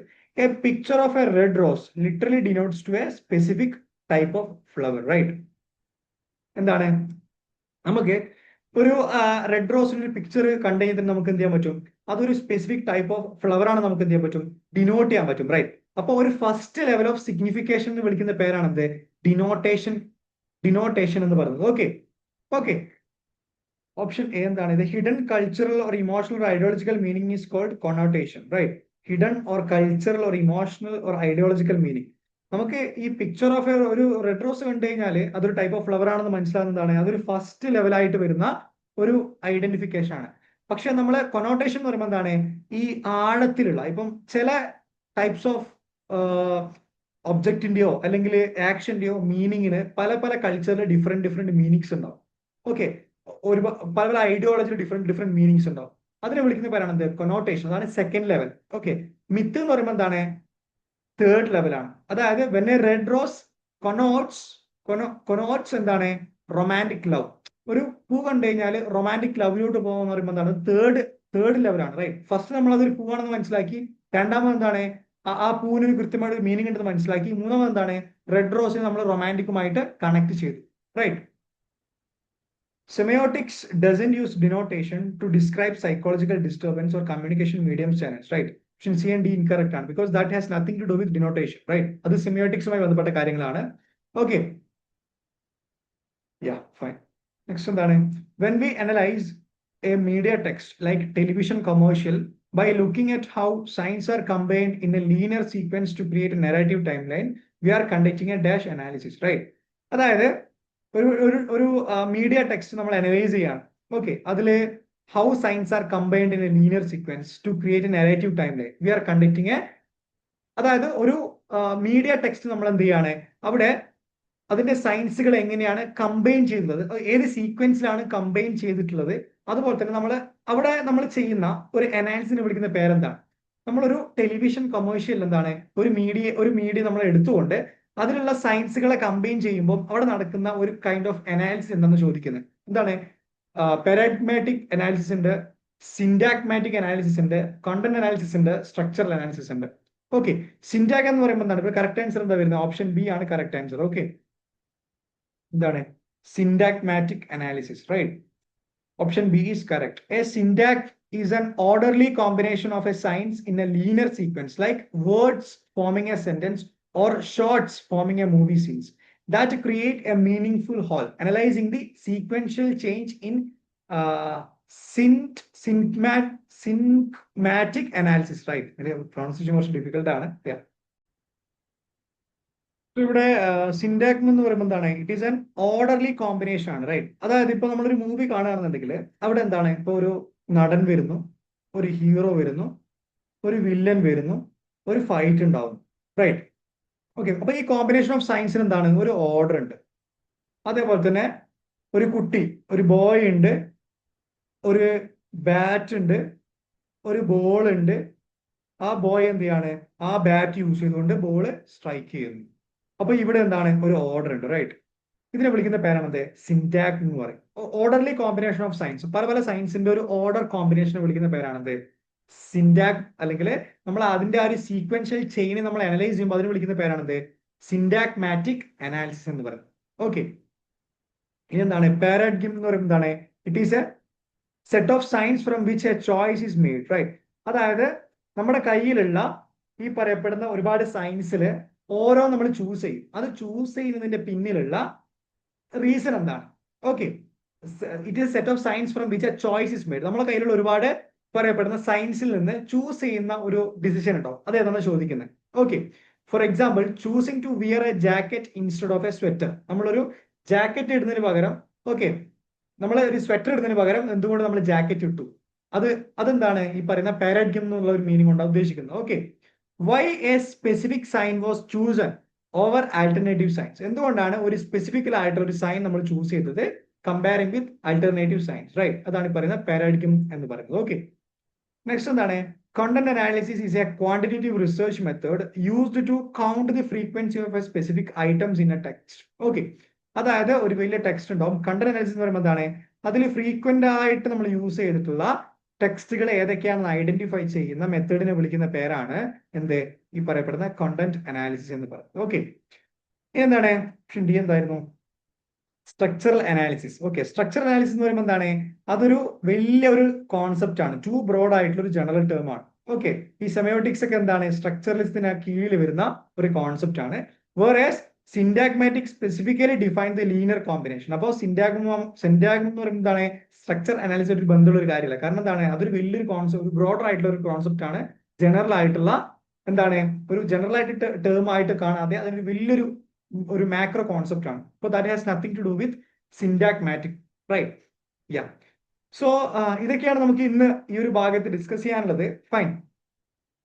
a picture of a red rose literally denotes to a specific type of flower, right? എന്താണ്? നമുക്ക് ഒരു red റോസിന്റെ picture കണ്ടു കഴിഞ്ഞാൽ നമുക്ക് എന്ത് ചെയ്യാൻ പറ്റും? അതൊരു സ്പെസിഫിക് ടൈപ്പ് ഓഫ് ഫ്ലവർ ആണ്, നമുക്ക് എന്ത് ചെയ്യാൻ പറ്റും? ഡിനോട്ട് ചെയ്യാൻ പറ്റും, റൈറ്റ്? അപ്പൊ ഒരു ഫസ്റ്റ് ലെവൽ ഓഫ് സിഗ്നിഫിക്കേഷൻ എന്ന് വിളിക്കുന്ന പേരാണ് എന്ത്? ഡിനോട്ടേഷൻ എന്ന് പറയുന്നത്. Okay, okay. ഓപ്ഷൻ എ എന്താണ്? ഇത് hidden cultural or emotional or ideological meaning is called connotation, right? Hidden or cultural or emotional or ideological meaning. നമുക്ക് ഈ പിക്ചർ ഓഫ് ഒരു റെഡ് റോസ് കണ്ടു കഴിഞ്ഞാൽ അതൊരു ടൈപ്പ് ഓഫ് ഫ്ലവർ ആണെന്ന് മനസ്സിലാകുന്നതാണ്. അതൊരു ഫസ്റ്റ് ലെവലായിട്ട് വരുന്ന ഒരു ഐഡന്റിഫിക്കേഷൻ ആണ്. പക്ഷെ നമ്മള് കൊണോട്ടേഷൻ എന്ന് പറയുമ്പോൾ എന്താണ്? ഈ ആഴത്തിലുള്ള, ഇപ്പം ചില ടൈപ്സ് ഓഫ് ഒബ്ജക്റ്റിന്റെയോ അല്ലെങ്കിൽ ആക്ഷന്റെയോ മീനിങ്ങിന് പല പല കൾച്ചറിൽ ഡിഫറെന്റ് മീനിങ്സ് ഉണ്ടാവും. ഓക്കെ, പല പല ഐഡിയോളജിയിൽ ഡിഫറെന്റ് മീനിങ്സ് ഉണ്ടാവും. അതിനെ വിളിക്കുന്ന പേരാണ് എന്ത്? കൊനോട്ടേഷൻ. അതാണ് സെക്കൻഡ് ലെവൽ. ഓക്കെ, മിത്ത് എന്ന് പറയുമ്പോൾ എന്താണ്? തേർഡ് ലെവലാണ്. അതായത് വെൻ എ റെഡ് റോസ് കൊനോട്ട്സ് എന്താണ്? Romantic love. ഒരു പൂ കണ്ടു കഴിഞ്ഞാൽ റൊമാൻറ്റിക് ലവിലോട്ട് പോകുന്ന പറയുമ്പോൾ എന്താണ്? തേർഡ് ലെവലാണ്, റൈറ്റ്? ഫസ്റ്റ് നമ്മൾ അതൊരു പൂവാണെന്ന് മനസ്സിലാക്കി, രണ്ടാമത് എന്താണ്? ആ പൂവിന് കൃത്യമായിട്ട് ഒരു മീനിങ് ഉണ്ടെന്ന് മനസ്സിലാക്കി, മൂന്നാമത് എന്താണ്? റെഡ് റോസിനെ നമ്മൾ റൊമാൻറ്റിക്കുമായിട്ട് കണക്ട് ചെയ്തു, right? Semiotics doesn't use denotation to describe psychological disturbance or communication mediums channels, right? Option C and D incorrect ആണ്, because that has nothing to do with denotation, right? അത് സെമിയോട്ടിക്സുമായി ബന്ധപ്പെട്ട കാര്യങ്ങളാണ്. Okay, yeah, fine. Next എന്താണ്? When we analyze a media text like television commercial by looking at how signs are combined in a linear sequence to create a narrative timeline, we are conducting a dash analysis, right? അതായത് ഒരു media text നമ്മൾ analyse ചെയ്യാണ്. Okay, അതില് how signs are combined in a linear sequence to create a narrative time line we are conducting a, അതായത് ഒരു media text നമ്മൾ എന്ത് ചെയ്യാണ്, അവിടെ അതിന്റെ സയൻസുകൾ എങ്ങനെയാണ് കമ്പൈൻ ചെയ്യുന്നത്, ഏത് സീക്വൻസിലാണ് കമ്പൈൻ ചെയ്തിട്ടുള്ളത്, അതുപോലെ തന്നെ നമ്മൾ ചെയ്യുന്ന ഒരു അനാലിസിനെ വിളിക്കുന്ന പേരെന്താണ്? നമ്മളൊരു ടെലിവിഷൻ കൊമേഴ്ഷ്യൽ എന്താണ്, ഒരു മീഡിയ നമ്മൾ എടുത്തുകൊണ്ട് അതിലുള്ള സയൻസുകളെ കമ്പൈൻ ചെയ്യുമ്പോൾ അവിടെ നടക്കുന്ന ഒരു കൈൻഡ് ഓഫ് അനാലിസിസ് എന്താണെന്ന് ചോദിക്കുന്നത്. എന്താണ്? പാരാഡിഗ്മാറ്റിക് അനാലിസിസ് ഉണ്ട്, സിൻഡാഗ്മാറ്റിക് അനാലിസിസ് ഉണ്ട്, കണ്ടന്റ് അനാലിസിസ് ഉണ്ട്, സ്ട്രക്ചറൽ അനാലിസിസ് ഉണ്ട്. ഓക്കെ, സിൻഡാഗ് എന്ന് പറയുമ്പോൾ എന്താണ്? ഇപ്പൊ കറക്റ്റ് ആൻസർ എന്താ വരുന്നത്? ഓപ്ഷൻ ബി ആണ് കറക്റ്റ് ആൻസർ. ഓക്കെ, എന്താണ്? Syntagmatic analysis, right? Option B is correct. A syntax is an orderly combination of a signs in a linear sequence, like words forming a sentence or shots forming a movie scenes that create a meaningful whole. Analyzing the sequential change in syntagmatic analysis, right? Pronunciation was difficult, yeah. ഇവിടെ സിൻഡാഗ്മ എന്ന് പറയുമ്പോൾ എന്താണ്? It is an orderly combination ആണ്, right? അതായത് ഇപ്പൊ നമ്മളൊരു movie കാണുകയാണെന്നുണ്ടെങ്കിൽ അവിടെ എന്താണ്, ഇപ്പൊ ഒരു നടൻ വരുന്നു, ഒരു ഹീറോ വരുന്നു, ഒരു വില്ലൻ വരുന്നു, ഒരു ഫൈറ്റ് ഉണ്ടാവും, റൈറ്റ്? ഓക്കെ, അപ്പൊ ഈ കോമ്പിനേഷൻ ഓഫ് സയൻസിന് എന്താണ്? ഒരു ഓർഡർ ഉണ്ട്. അതേപോലെ തന്നെ ഒരു കുട്ടി, ഒരു ബോയ് ഉണ്ട്, ഒരു ബാറ്റ് ഉണ്ട്, ഒരു ബോൾ ഉണ്ട്. ആ ബോയ് എന്ത് ചെയ്യാണ്? ആ ബാറ്റ് യൂസ് ചെയ്തുകൊണ്ട് ബോൾ സ്ട്രൈക്ക് ചെയ്യുന്നു. അപ്പൊ ഇവിടെ എന്താണ്? ഒരു ഓർഡർ ഉണ്ട്, റൈറ്റ്? ഇതിനെ വിളിക്കുന്ന പേരാണ് സിൻടാഗ് എന്ന് പറയും. ഓർഡർലി കോമ്പിനേഷൻ ഓഫ് സയൻസ്, പല സയൻസിന്റെ ഒരു ഓർഡർ കോമ്പിനേഷനെ വിളിക്കുന്ന പേരാണ് സിൻടാഗ്, അല്ലെങ്കിൽ നമ്മൾ അതിന്റെ ആ ഒരു സീക്വൻഷ്യൽ ചെയിനെ നമ്മൾ അനലൈസ് ചെയ്യുമ്പോൾ അതിന് വിളിക്കുന്ന പേരാണ് സിൻഡാഗ്മാറ്റിക് അനാലിസിസ് എന്ന് പറയുന്നത്. ഓക്കെ, ഇനി എന്താണ് പാരാഡിഗ്ം എന്ന് പറയുന്നത്? എന്താണ്? It is a set of science from which a choice is made, right? അതായത് നമ്മുടെ കയ്യിലുള്ള ഈ പറയപ്പെടുന്ന ഒരുപാട് സയൻസിൽ ഓരോ നമ്മൾ ചൂസ് ചെയ്യും. അത് ചൂസ് ചെയ്യുന്നതിന്റെ പിന്നിലുള്ള റീസൺ എന്താണ്? Okay, it is set of science from which a choice is made. നമ്മുടെ കയ്യിലുള്ള ഒരുപാട് പറയപ്പെടുന്ന സയൻസിൽ നിന്ന് ചൂസ് ചെയ്യുന്ന ഒരു ഡിസിഷൻ ഉണ്ടോ? അത് ഏതാണ് ചോദിക്കുന്നത്. Okay, for example, choosing to wear a jacket instead of a sweater. നമ്മളൊരു ജാക്കറ്റ് ഇടുന്നതിന് പകരം, ഓക്കെ, നമ്മൾ ഒരു സ്വെറ്റർ ഇടുന്നതിന് പകരം എന്തുകൊണ്ട് നമ്മൾ ജാക്കറ്റ് ഇട്ടു? അതെന്താണ് ഈ പറയുന്ന പാരാഡിഗ്ം എന്നുള്ള ഒരു മീനിങ് കൊണ്ട് ഉദ്ദേശിക്കുന്നത്. Okay, why a specific sign was chosen over alternative signs? എന്തുകൊണ്ടാണ് ഒരു സ്പെസിഫിക് ആയിട്ടുള്ള ഒരു സൈൻ നമ്മൾ ചൂസ് ചെയ്തത് comparing with alternative signs, right? അതാണ് പറയുന്നത് പാരാഡിഗ്ം എന്ന് പറയുന്നത്. ഓക്കെ, നെക്സ്റ്റ് എന്താണ്? Content analysis is a quantitative research method used to count the frequency of a specific items in a text. Okay, അതായത് ഒരു വലിയ ടെക്സ്റ്റ് ഉണ്ടാവും. കണ്ടന്റ് അനാലിസിസ് എന്ന് പറയുമ്പോൾ എന്താണ്? അതിൽ ഫ്രീക്വന്റ് ആയിട്ട് നമ്മൾ യൂസ് ചെയ്തിട്ടുള്ള ടെക്സ്റ്റുകൾ ഏതൊക്കെയാണെന്ന് ഐഡന്റിഫൈ ചെയ്യുന്ന മെത്തേഡിനെ വിളിക്കുന്ന പേരാണ് എന്ത്? ഈ പറയപ്പെടുന്ന കണ്ടന്റ് അനാലിസിസ് എന്ന് പറയുന്നത്. ഓക്കെ, എന്താണ്? ഓപ്ഷൻ ഡി എന്തായിരുന്നു? Structural analysis. Okay, structural analysis എന്ന് പറയുമ്പോൾ എന്താണ്? അതൊരു വലിയ ഒരു കോൺസെപ്റ്റ് ആണ്, ടു ബ്രോഡ് ആയിട്ടുള്ള ഒരു ജനറൽ ടേം ആണ്. ഓക്കെ, ഈ സെമിയോട്ടിക്സ് ഒക്കെ എന്താണ്? സ്ട്രക്ചറലിസത്തിന് കീഴിൽ വരുന്ന ഒരു കോൺസെപ്റ്റ് ആണ്. Whereas syntagmatic specifically define the linear combination. അപ്പോൾ സിൻഡാഗ്മ എന്ന് പറയുമ്പോൾ എന്താണ്? സ്ട്രക്ചർ അനാലിസിസ് ആയിട്ട് ബന്ധമുള്ള ഒരു കാര്യമല്ല. കാരണം എന്താണ്? അതൊരു വലിയൊരു കോൺസെപ്റ്റ്, ഒരു ബ്രോഡർ ആയിട്ടുള്ള ഒരു കോൺസെപ്റ്റ് ആണ്. ജനറൽ ആയിട്ടുള്ള എന്താണ്? ഒരു ജനറൽ ആയിട്ട് ടേം ആയിട്ട് കാണാതെ അതൊരു വലിയൊരു ഒരു മാക്രോ കോൺസെപ്റ്റ് ആണ്. അപ്പോൾ that has nothing to do with syntagmatic, right? Yeah, so ഇതൊക്കെയാണ് നമുക്ക് ഇന്ന് ഈ ഒരു ഭാഗത്ത് ഡിസ്കസ് ചെയ്യാനുള്ളത്. ഫൈൻ.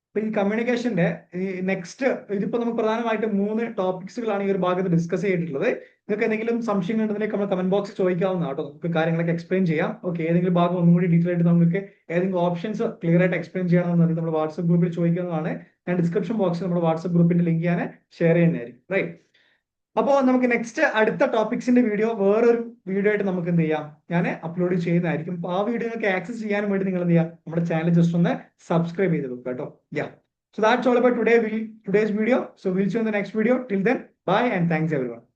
അപ്പൊ ഈ കമ്മ്യൂണിക്കേഷന്റെ ഈ നെക്സ്റ്റ് ഇതിപ്പോ നമുക്ക് പ്രധാനമായിട്ട് 3 ടോപ്പിക്സുകളാണ് ഈ ഒരു ഭാഗത്ത് ഡിസ്കസ് ചെയ്തിട്ടുള്ളത്. നിങ്ങൾക്ക് എന്തെങ്കിലും സംശയങ്ങൾ ഉണ്ടെങ്കിൽ നമ്മൾ കമന്റ് ബോക്സിൽ ചോദിക്കാവുന്നതാണ് കേട്ടോ. നമുക്ക് കാര്യങ്ങളൊക്കെ എക്സ്പ്ലെയിൻ ചെയ്യാം. ഓക്കെ, ഏതെങ്കിലും ഭാഗം ഒന്നും കൂടി ഡീറ്റെയിൽ ആയിട്ട് നമുക്ക് ഏതെങ്കിലും ഓപ്ഷൻസ് ക്ലിയർ ആയിട്ട് എക്സ്പ്ലെയിൻ ചെയ്യണമെന്നുണ്ടെങ്കിൽ നമ്മൾ വാട്സ്ആപ്പ് ഗ്രൂപ്പിൽ ചോദിക്കുന്നതാണ്. ഞാൻ ഡിസ്ക്രിപ്ഷൻ ബോക്സിൽ നമ്മുടെ വാട്സ്ആപ്പ് ഗ്രൂപ്പിന്റെ ലിങ്ക് ഞാൻ ഷെയർ ചെയ്യുന്നതായിരിക്കും, റൈറ്റ്? അപ്പോൾ നമുക്ക് നെക്സ്റ്റ് അടുത്ത ടോപ്പിക്സിന്റെ വീഡിയോ വേറൊരു വീഡിയോ ആയിട്ട് നമുക്ക് എന്ത് ചെയ്യാം, ഞാൻ അപ്ലോഡ് ചെയ്യുന്നതായിരിക്കും. അപ്പോൾ ആ വീഡിയോ നിങ്ങൾക്ക് ആക്സസ് ചെയ്യാനും വേണ്ടി നിങ്ങൾ എന്ത് ചെയ്യാം, നമ്മുടെ ചാനൽ ജസ്റ്റ് ഒന്ന് സബ്സ്ക്രൈബ് ചെയ്ത് വെക്കുക കേട്ടോ. യാ, so that's all about today's video. So we'll see you in the next video. Till then, bye and thanks everyone.